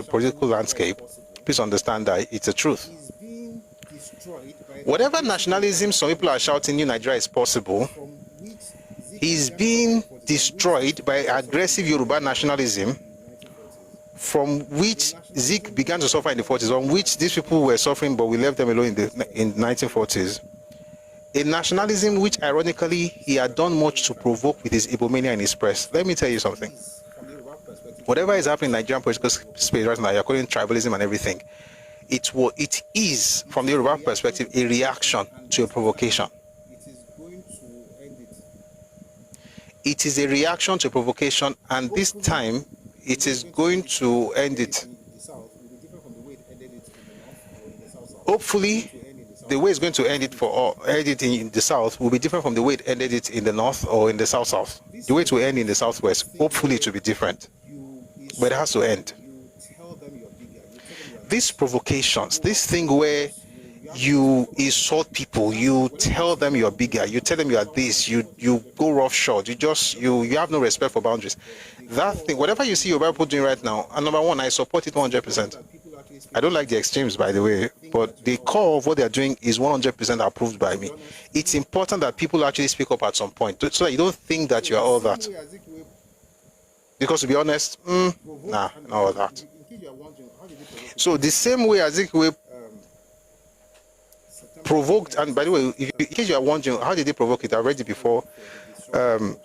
political landscape, please understand that it's the truth. is being destroyed by Whatever nationalism some people are shouting New Nigeria is possible, from which is being destroyed by aggressive Yoruba nationalism from which Zik began to suffer in the 40s, on which these people were suffering, but we left them alone in the 1940s. A nationalism which, ironically, he had done much to provoke with his Igbo mania in his press. Let me tell you something. from the Yoruba perspective Whatever is happening in Nigerian political space right now, you're calling tribalism and everything. It is, from the Yoruba perspective, a reaction to a provocation. it is going to end it. It is a reaction to a provocation, and this time it is going to end it. In the south will be different from the way it ended it in the north or in the south. Hopefully, To end in the south. the way it's going to end it in the south will be different from the way it ended it in the north or in the south. The way it will end in the southwest, hopefully it will be different, but it has to end. You tell them you're bigger. You tell them you're These provocations, this thing where you insult people, you tell them you're bigger, you tell them you are this, you go roughshod, you have no respect for boundaries. That thing, whatever you see your people doing right now, and number one, I support it 100%. people actually speak I don't like the extremes, by the way, but the core of what they're doing is 100% approved by me. It's important that people actually speak up at some point, so that you don't think that you are all that. Azikiwe Because to be honest, provoked not and- all that. In case you are wondering, how did he provoke? So the same way Azikiwe September provoked, and by the way, in case you are wondering, how did they provoke it? I read it before. and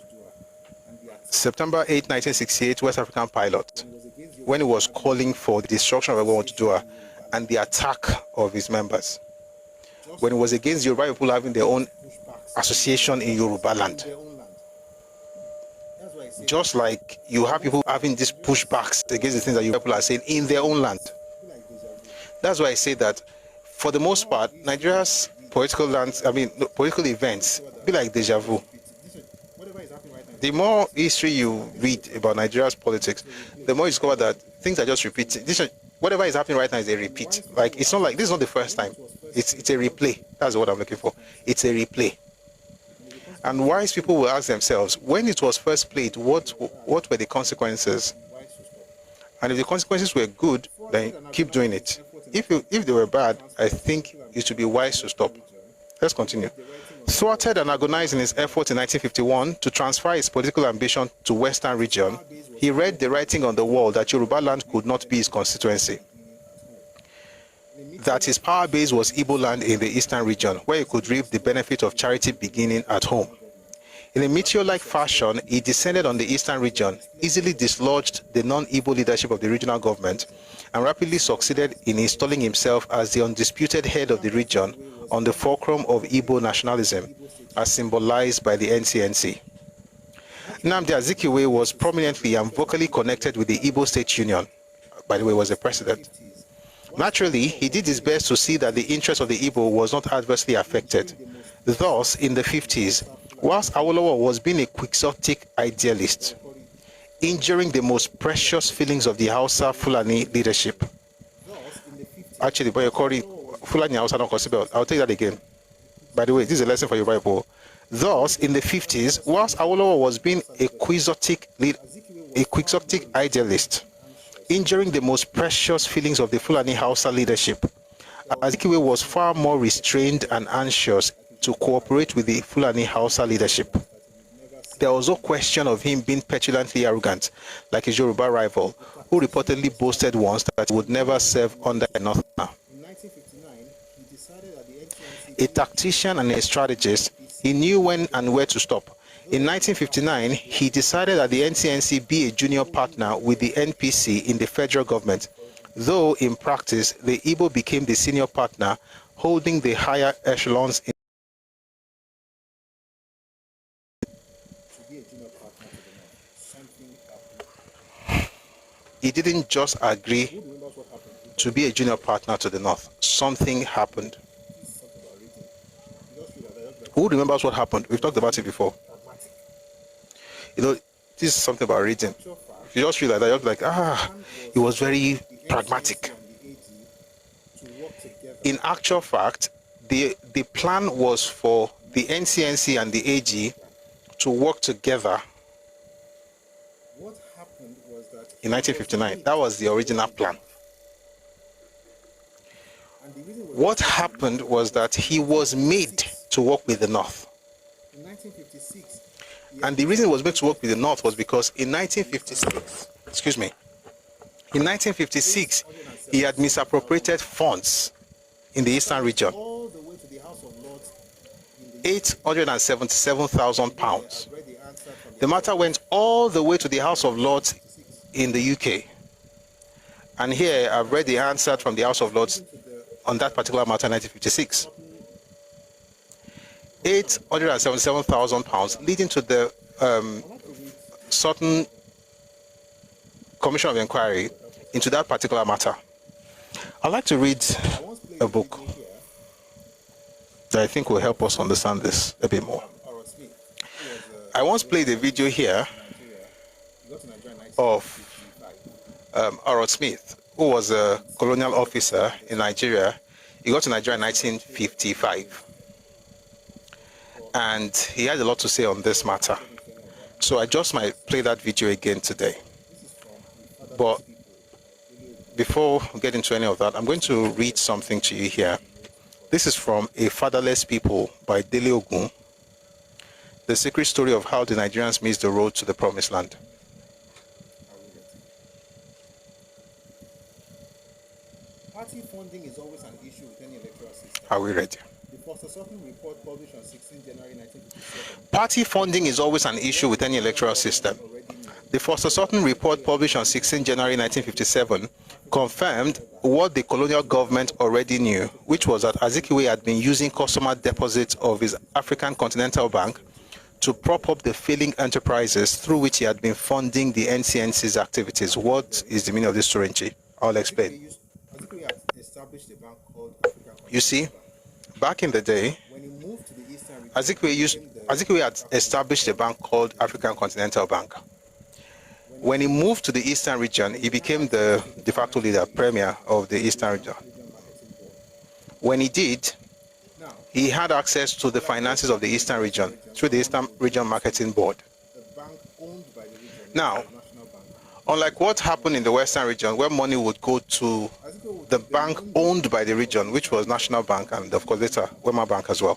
the September 8, 1968, West African pilot, was against the when he was calling for the destruction of Ẹkáàbọ and the attack of his members. When it was against Yoruba people having their own pushbacks association in Yoruba land. in their own land. That's why I say Just like you have people having these pushbacks against the things that Yoruba people are saying in their own land. like deja vu. That's why I say that for the most part, Nigeria's political political events be like deja vu. Whatever is happening right now. The more history you read about Nigeria's politics, the more you discover that things are just repeating. Whatever is happening right now is a repeat. Like, it's not like this is not the first time. It's a replay. That's what I'm looking for. It's a replay. And wise people will ask themselves, when it was first played, what were the consequences? Why so stop? And if the consequences were good, then keep doing it. If they were bad, I think it should be wise to stop. Let's continue. Thwarted and agonized in his effort in 1951 to transfer his political ambition to Western region, he read the writing on the wall that Yoruba land could not be his constituency, that his power base was Igbo land in the Eastern region, where he could reap the benefit of charity beginning at home. In a meteor-like fashion, he descended on the Eastern region, easily dislodged the non-Igbo leadership of the regional government, and rapidly succeeded in installing himself as the undisputed head of the region on the fulcrum of Igbo nationalism, as symbolized by the NCNC. Nnamdi Azikiwe was prominently and vocally connected with the Igbo State Union. By the way, was the president. Naturally, he did his best to see that the interest of the Igbo was not adversely affected. Thus, in the 50s, whilst Awolowo was being a quixotic idealist, injuring the most precious feelings of the Hausa Fulani leadership. Actually, but you're calling Fulani Hausa not considered. I'll take that again. By the way, this is a lesson for you, people. Thus, in the 50s, whilst Awolowo was being a quixotic idealist, injuring the most precious feelings of the Fulani Hausa leadership. Azikiwe was far more restrained and anxious to cooperate with the Fulani Hausa leadership. There was no question of him being petulantly arrogant, like his Yoruba rival, who reportedly boasted once that he would never serve under a Northerner. In 1959, he decided that the NCNC... A tactician and a strategist, he knew when and where to stop. In 1959, he decided that the NCNC be a junior partner with the NPC in the federal government, though in practice, the Igbo became the senior partner, holding the higher echelons in He didn't just agree to be a junior partner to the North. Something happened. Who remembers what happened? We've talked about it before. You know, this is something about reading. If you just feel like that, you're like, he was very pragmatic. In actual fact, the plan was for the NCNC and the AG to work together in 1959. That was the original plan. What happened was that he was made to work with the North. In 1956, and the reason he was made to work with the North was because in 1956, he had misappropriated funds in the Eastern region. all the way to the House of Lords in the £877,000. The matter went all the way to the House of Lords in the UK. And here I've read the answer from the House of Lords on that particular matter in 1956. £877,000, leading to the certain Commission of Inquiry into that particular matter. I'd like to read a book that I think will help us understand this a bit more. I once played a video here of Harold Smith, who was a colonial officer in Nigeria. He got to Nigeria in 1955. And he had a lot to say on this matter. So I just might play that video again today. But before we get into any of that, I'm going to read something to you here. This is from A Fatherless People by Dele Ogun. The secret story of how the Nigerians missed the road to the promised land. Party funding is always an issue with any electoral system. Are we ready? The Foster-Sutton report published on 16 January 1957. Party funding is always an issue with any electoral system. The Foster-Sutton report published on 16 January 1957 confirmed what the colonial government already knew, which was that Azikiwe had been using customer deposits of his African Continental Bank to prop up the failing enterprises through which he had been funding the NCNC's activities. What is the meaning of this, Turenchi? I'll explain. Azikiwe had established a bank called African You see, back in the day, When he moved to the Eastern region, Azikiwe had established a bank called African Continental Bank. When he moved to the Eastern region, he became the de facto leader, premier of the Eastern region. When he did, he had access to the finances of the Eastern region through the Eastern Region Marketing Board. the bank owned by the region, Now, National Bank. unlike what happened in the Western region, where money would go to the bank owned by the region, which was National Bank and of course later Wema Bank as well,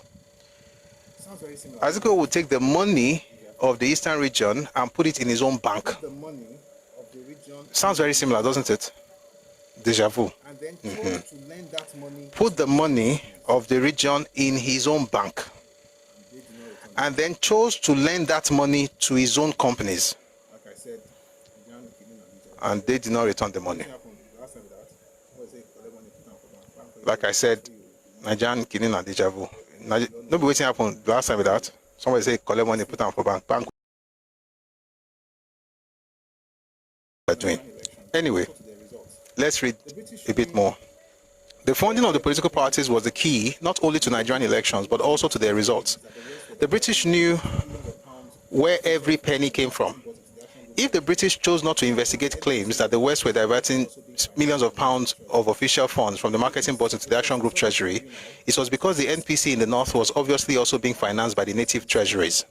Sounds very similar. Azikiwe would take the money of the Eastern region and put it in his own bank. The money of the region Sounds very similar, doesn't it? Deja vu. and then chose to lend that money. Put the money of the region in his own bank and then chose to lend that money to his own companies, Like I said, and they did not return the money. Like I said, Nigerian killing and deja vu. Nobody waiting happened last time with that. Somebody say collect money, put down for bank. Bank. Doing. Anyway, let's read a bit more. The funding of the political parties was the key, not only to Nigerian elections, but also to their results. The British knew where every penny came from. If the British chose not to investigate claims that the West were diverting millions of pounds of official funds from the marketing board into the Action Group treasury, it was because the NPC in the North was obviously also being financed by the native treasuries.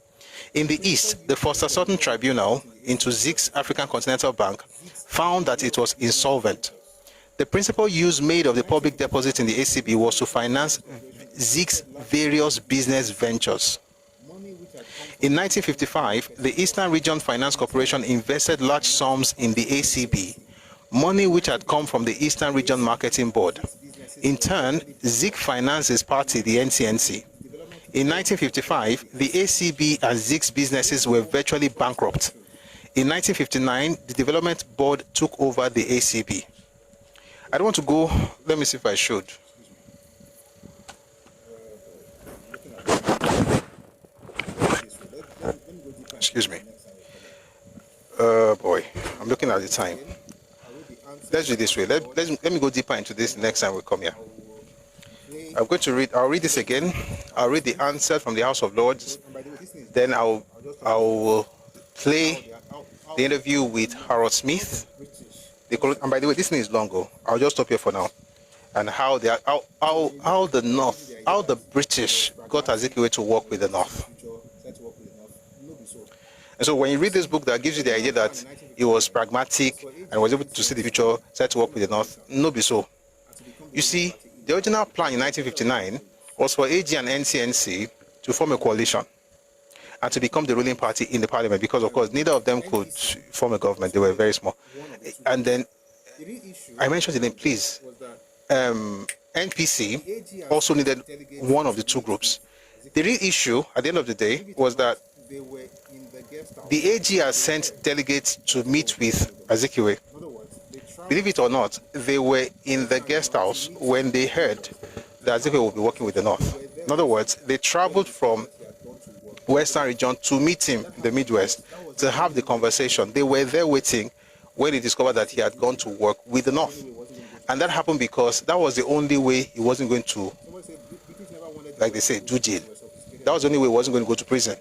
In the East, the Foster-Sutton Tribunal into Zeke's African Continental Bank found that it was insolvent. The principal use made of the public deposit in the ACB was to finance Zik's various business ventures. In 1955, the Eastern Region Finance Corporation invested large sums in the ACB, money which had come from the Eastern Region Marketing Board. In turn, Zik financed his party, the NCNC. In 1955, the ACB and Zik's businesses were virtually bankrupt. In 1959, the Development Board took over the ACB. I don't want to go, let me see if I should. Excuse me. Boy, I'm looking at the time. Let's do it this way. Let me go deeper into this next time we come here. I'm going to read, I'll read this again. I'll read the answer from the House of Lords. Then I will play the interview with Harold Smith. And by the way, this thing is long ago. I'll just stop here for now. And how the North, how the British got Azikiwe to work with the North. And so when you read this book, that gives you the idea that he was pragmatic and was able to see the future, started to work with the North. No, be so. You see, the original plan in 1959 was for AG and NCNC to form a coalition and to become the ruling party in the parliament, because of course neither of them could form a government. They were very small. And then I mentioned the name, please. NPC also needed one of the two groups. The real issue at the end of the day was that the AG has sent delegates to meet with Azikiwe. Believe it or not, they were in the guest house when they heard that Azikiwe will be working with the North. In other words, they traveled from Western region to meet him in the Midwest to have the conversation. They were there waiting when they discovered that he had gone to work with the North. And that happened because that was the only way he wasn't going to, like they say, do jail. That was the only way he wasn't going to go to prison.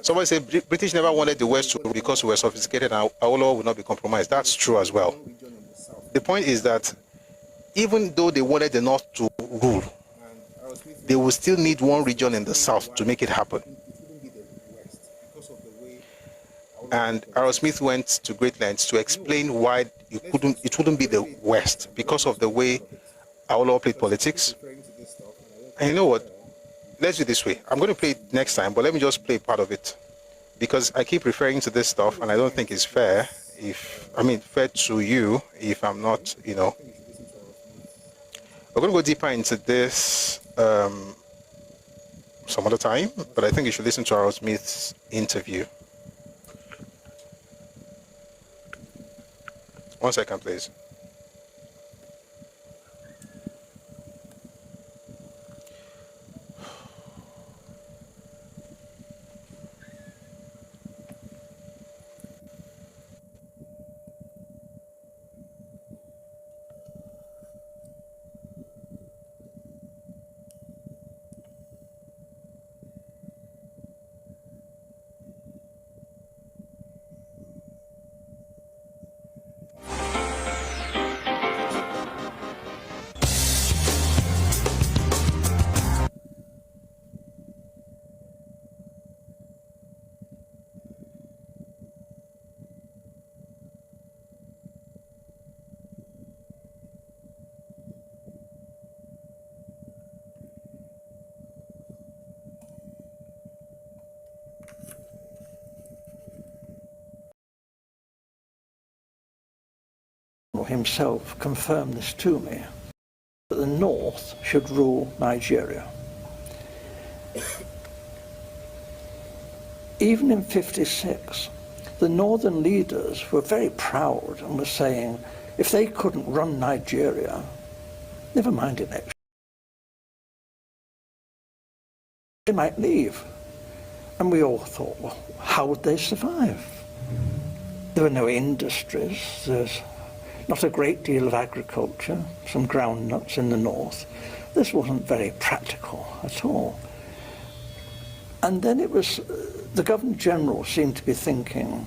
Somebody said British never wanted the West to rule because we were sophisticated and our law would not be compromised. That's true as well. The point is that even though they wanted the North to rule, they will still need one region in the South to make it happen. And Harold Smith went to great lengths to explain why it wouldn't be the West because of the way our law played politics. And you know what? Let's do it this way. I'm going to play it next time, but let me just play part of it, because I keep referring to this stuff and I don't think it's fair fair to you if I'm not, We're going to go deeper into this some other time, but I think you should listen to Harold Smith's interview. 1 second, please. Himself confirmed this to me, that the North should rule Nigeria. Even in '56, the Northern leaders were very proud and were saying, if they couldn't run Nigeria, never mind election, they might leave. And we all thought, well, how would they survive? There were no industries, there's not a great deal of agriculture, some groundnuts in the north. This wasn't very practical at all. And then it was, the Governor-General seemed to be thinking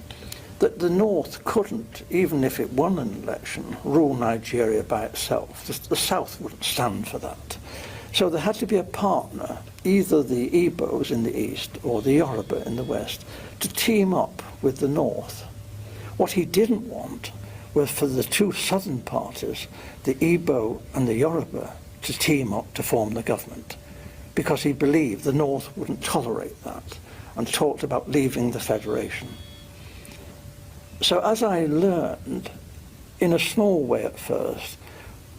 that the North couldn't, even if it won an election, rule Nigeria by itself. The South wouldn't stand for that. So there had to be a partner, either the Igbos in the east or the Yoruba in the west, to team up with the North. What he didn't want was for the two southern parties, the Igbo and the Yoruba, to team up to form the government, because he believed the North wouldn't tolerate that and talked about leaving the federation. So as I learned, in a small way at first,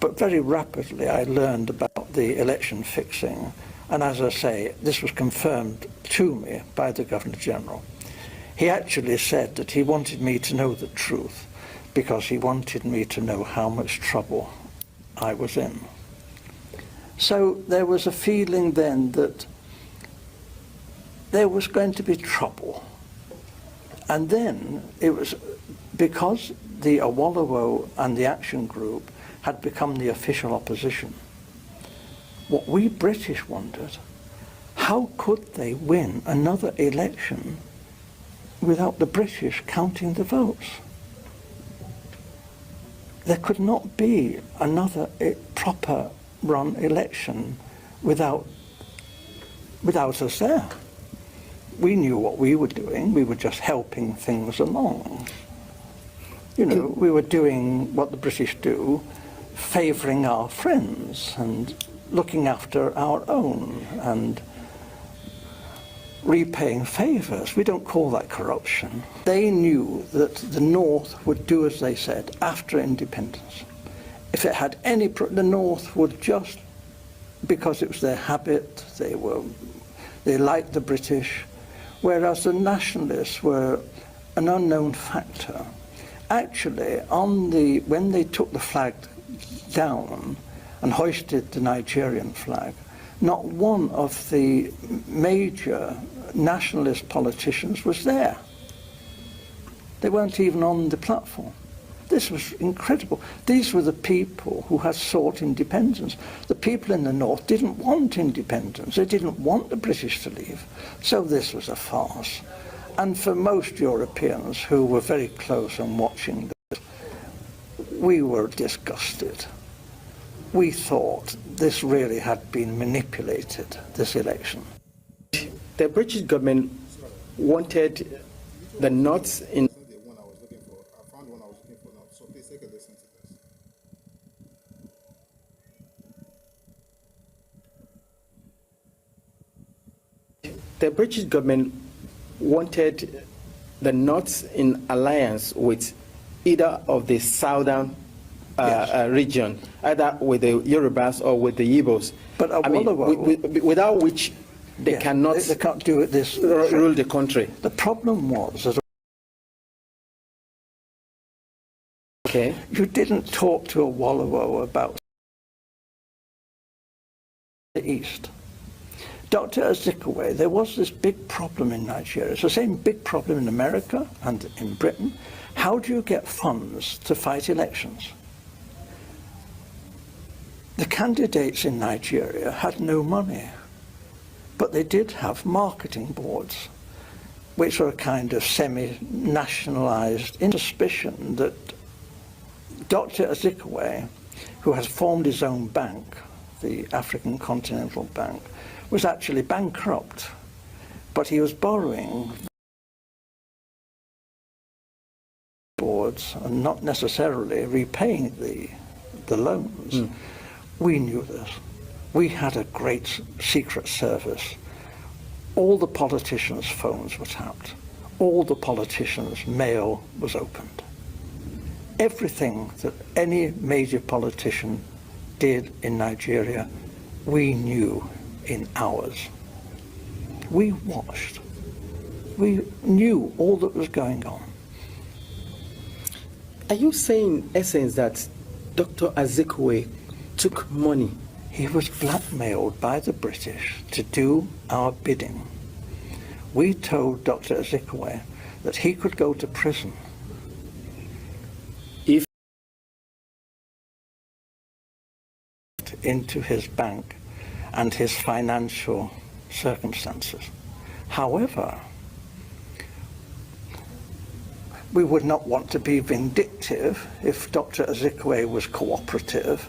but very rapidly I learned about the election fixing, and as I say, this was confirmed to me by the Governor-General. He actually said that he wanted me to know the truth because he wanted me to know how much trouble I was in. So there was a feeling then that there was going to be trouble. And then it was because the Awolowo and the Action Group had become the official opposition. What we British wondered, how could they win another election without the British counting the votes? There could not be another proper run election without us there. We knew what we were doing. We were just helping things along. You know, we were doing what the British do, favouring our friends and looking after our own and repaying favours. We don't call that corruption. They knew that the North would do as they said after independence. If it had any, the North would just, because it was their habit, they liked the British, whereas the nationalists were an unknown factor. Actually, when they took the flag down and hoisted the Nigerian flag, not one of the major nationalist politicians was there. They weren't even on the platform. This was incredible. These were the people who had sought independence. The people in the North didn't want independence. They didn't want the British to leave. So this was a farce. And for most Europeans who were very close and watching this, we were disgusted. We thought this really had been manipulated, this election. The British government wanted the North in... The one I was looking for. I found one I was looking for now. So please take a listen to this. The British government wanted the North in alliance with either of the southern region, either with the Yorubas or with the Igbos. But without which they cannot they can't do it this rule the country. The problem was that you didn't talk to a Awolowo about the East. Dr. Azikiwe, there was this big problem in Nigeria. It's the same big problem in America and in Britain. How do you get funds to fight elections? The candidates in Nigeria had no money, but they did have marketing boards, which were a kind of semi-nationalized suspicion that Dr. Azikiwe, who has formed his own bank, the African Continental Bank, was actually bankrupt, but he was borrowing boards and not necessarily repaying the loans. We knew this. We had a great secret service. All the politicians' phones were tapped. All the politicians' mail was opened. Everything that any major politician did in Nigeria, we knew in hours. We watched. We knew all that was going on. Are you saying, in essence, that Dr. Azikiwe took money? He was blackmailed by the British to do our bidding. We told Dr. Azikiwe that he could go to prison if into his bank and his financial circumstances. However, we would not want to be vindictive if Dr. Azikiwe was cooperative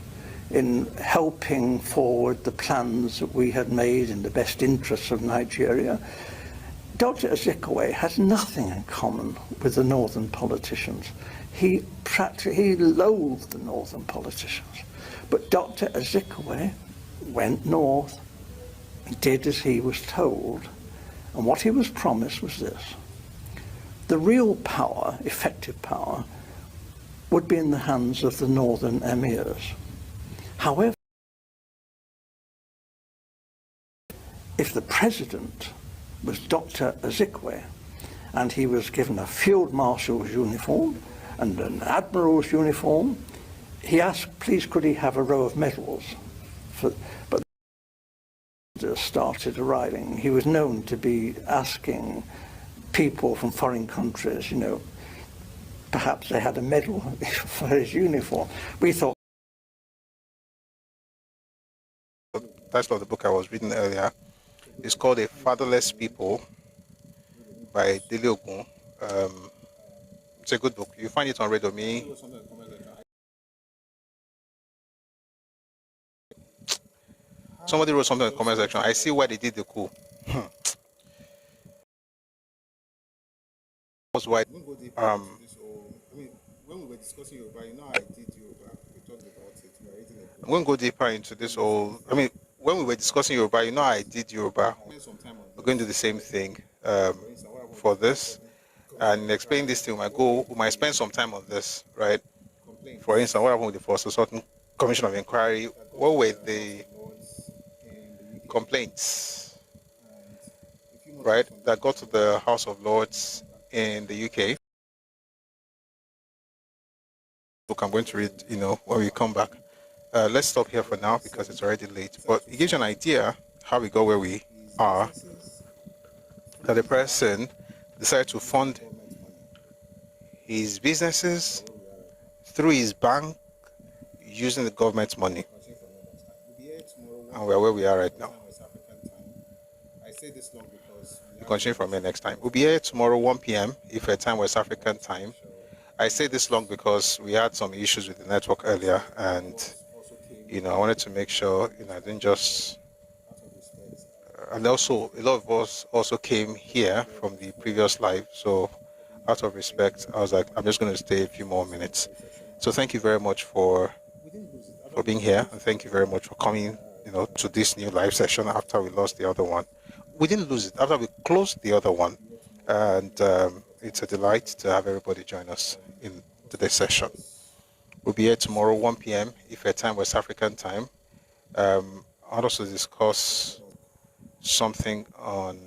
in helping forward the plans that we had made in the best interests of Nigeria. Dr. Azikiwe has nothing in common with the northern politicians. He loathed the northern politicians. But Dr. Azikiwe went north and did as he was told. And what he was promised was this: the real power, effective power, would be in the hands of the northern emirs. However, if the president was Dr. Azikiwe and he was given a field marshal's uniform and an admiral's uniform, he asked, please could he have a row of medals? But started arriving. He was known to be asking people from foreign countries, you know, perhaps they had a medal for his uniform. We thought. That's not the book I was reading earlier. It's called A Fatherless People by Dele Ogun. It's a good book. You find it on Redomi. Somebody wrote something in the comment section. I see why they did the coup. Was why. When we were discussing Yoruba, you know, I did Yoruba. We talked about it. We were reading it. I'm going to go deeper into this whole. When we were discussing Yoruba, you know, I did Yoruba. We're going to do the same thing for this, and explain this thing. We might spend some time on this, right? For instance, what happened with the First Certain Commission of Inquiry? What were the complaints, right, that got to the House of Lords in the UK? Book I'm going to read, you know, when we come back. Let's stop here for now because it's already late. But it gives you an idea how we got where we are. That the person decided to fund his businesses through his bank using the government's money. And we're where we are right now. We'll continue from here next time. We'll be here tomorrow 1 p.m. if at time West African time. I say this long because we had some issues with the network earlier, and you know, I wanted to make sure, you know, I didn't just and also a lot of us also came here from the previous live, so out of respect I was like, I'm just going to stay a few more minutes. So thank you very much for being here, and thank you very much for coming, you know, to this new live session after we lost the other one. We didn't lose it after we closed the other one, and it's a delight to have everybody join us in today's session. We'll be here tomorrow 1 p.m. if at time West African time. I'll also discuss something on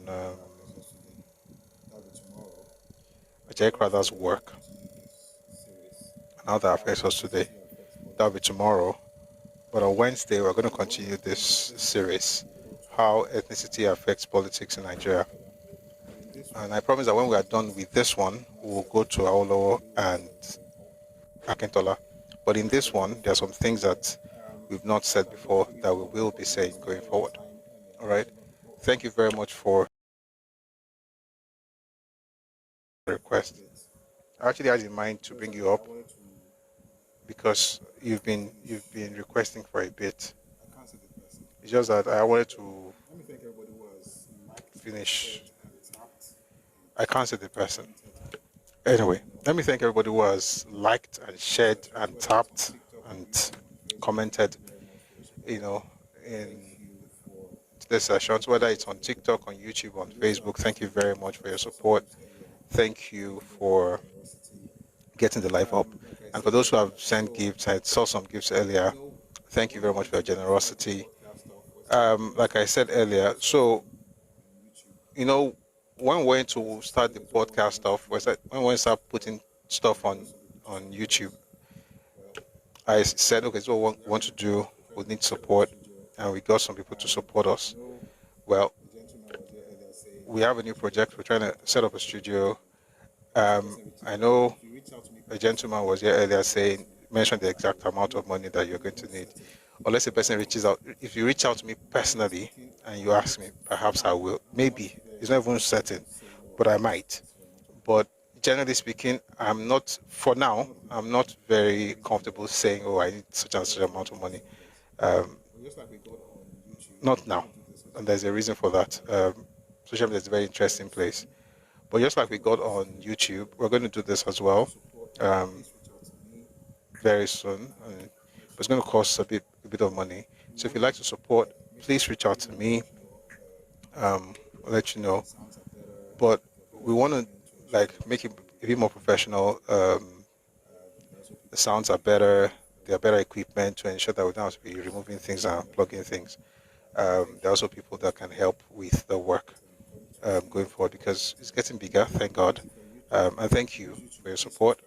Jake Rather's work and how that affects us today. That'll be tomorrow. But on Wednesday, we're going to continue this series, how ethnicity affects politics in Nigeria. And I promise that when we are done with this one, we'll go to Awolowo and Akintola. But in this one, there are some things that we've not said before that we will be saying going forward. All right. Thank you very much for the request. I actually had in mind to bring you up because you've been requesting for a bit. It's just that I wanted to finish. I can't say the person. Anyway, let me thank everybody who has liked and shared and tapped and commented, you know, in today's sessions, whether it's on TikTok, on YouTube, on Facebook. Thank you very much for your support. Thank you for getting the live up. And for those who have sent gifts, I saw some gifts earlier. Thank you very much for your generosity. Like I said earlier, so, you know, when we went to start the podcast stuff, when we start putting stuff on YouTube, I said, okay, so what we want to do, we need support, and we got some people to support us. Well, we have a new project. We're trying to set up a studio. I know a gentleman was here earlier mentioned the exact amount of money that you're going to need. Unless a person reaches out, if you reach out to me personally and you ask me, perhaps I will. Maybe. It's not even certain, but I might. But generally speaking, I'm not very comfortable saying, oh, I need such and such amount of money. Not now. And there's a reason for that. social media is a very interesting place. But just like we got on YouTube, we're going to do this as well very soon. And it's going to cost a bit of money. So if you'd like to support, please reach out to me. I'll let you know. But we want to like make it a bit more professional. The sounds are better. There are better equipment to ensure that we don't have to be removing things and plugging things. There are also people that can help with the work going forward because it's getting bigger. Thank God, and thank you for your support.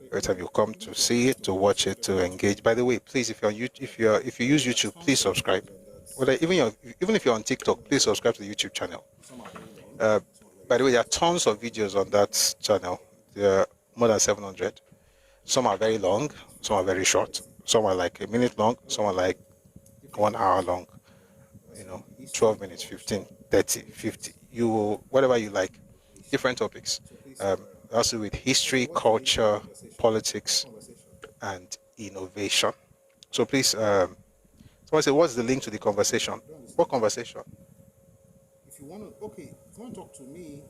Every time you come to see it, to watch it, to engage. By the way, please, if you're on YouTube, if you use YouTube, please subscribe. Whether even if you're on TikTok, please subscribe to the YouTube channel. Uh, by the way, there are tons of videos on that channel. There are more than 700. Some are very long, some are very short. Some are like a minute long, some are like 1 hour long. 12 minutes, 15, 30, 50. Whatever you like, different topics. Also with history, culture, politics, and innovation. So please, someone say, what's the link to the conversation? What conversation? If you want to talk to me,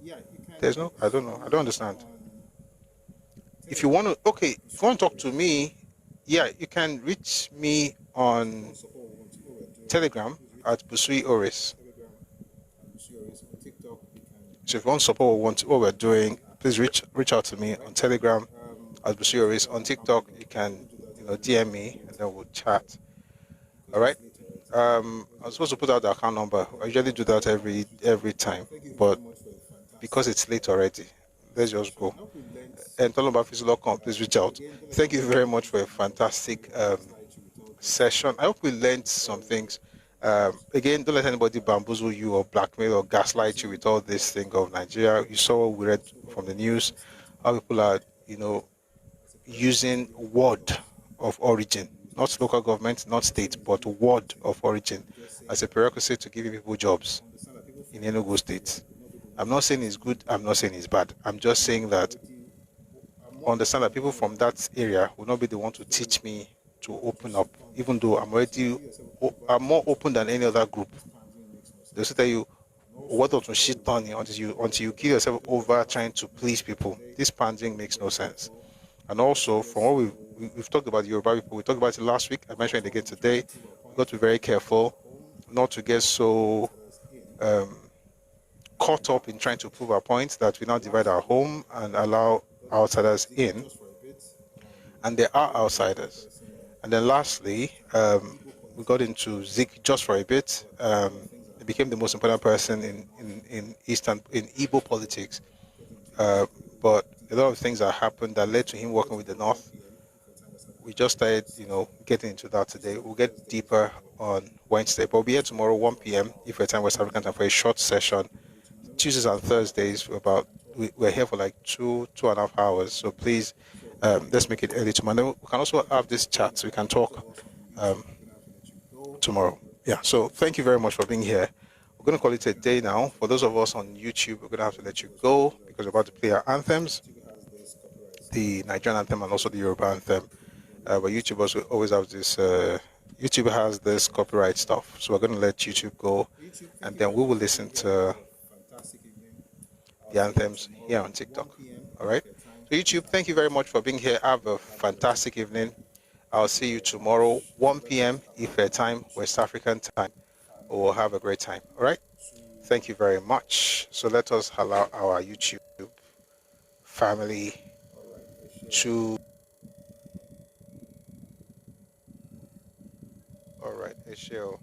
yeah, you can. There's no, I don't know. I don't understand. If you want to talk to me, yeah, you can reach me on Telegram at Busui Oris. So if you want to support what we're doing, please reach out to me on Telegram at Busui Oris. On TikTok, you can DM me and then we'll chat. All right. I'm supposed to put out the account number. I usually do that every time, but because it's late already, let's just go. And talabafis.com, please reach out. Thank you very much for a fantastic session. I hope we learned some things. Again, don't let anybody bamboozle you or blackmail or gaslight you with all this thing of Nigeria. You saw what we read from the news, how people are, using word of origin, not local government, not state, but word of origin as a prerequisite to giving people jobs in Enugu State. I'm not saying it's good, I'm not saying it's bad. I'm just saying that understand that people from that area will not be the one to teach me to open up, even though I'm more open than any other group. They'll tell you, what to shit on you until you kill yourself over trying to please people. This pandering makes no sense. And also, from what we've talked about Yoruba people, we talked about it last week, I mentioned it again today, we've got to be very careful not to get so caught up in trying to prove our points that we now divide our home and allow outsiders in. And there are outsiders. And then lastly, we got into Zik just for a bit. He became the most important person in Igbo politics. But a lot of things that happened that led to him working with the North. We just started, getting into that today. We'll get deeper on Wednesday, but we'll be here tomorrow, 1 p.m. if we're time West African time for a short session. Tuesdays and Thursdays, we're here for like 2.5 hours. So please, let's make it early tomorrow. We can also have this chat so we can talk tomorrow. Yeah. So thank you very much for being here. We're going to call it a day now. For those of us on YouTube, we're going to have to let you go because we're about to play our anthems, the Nigerian anthem and also the Yoruba anthem. But YouTubers will always have this. YouTube has this copyright stuff, so we're going to let YouTube go, and then we will listen to the anthems here on TikTok. All right. So YouTube, thank you very much for being here. Have a fantastic evening. I'll see you tomorrow, 1 p.m. Ife time, West African time. We'll have a great time. All right. Thank you very much. So let us allow our YouTube family to. All right, Eshel.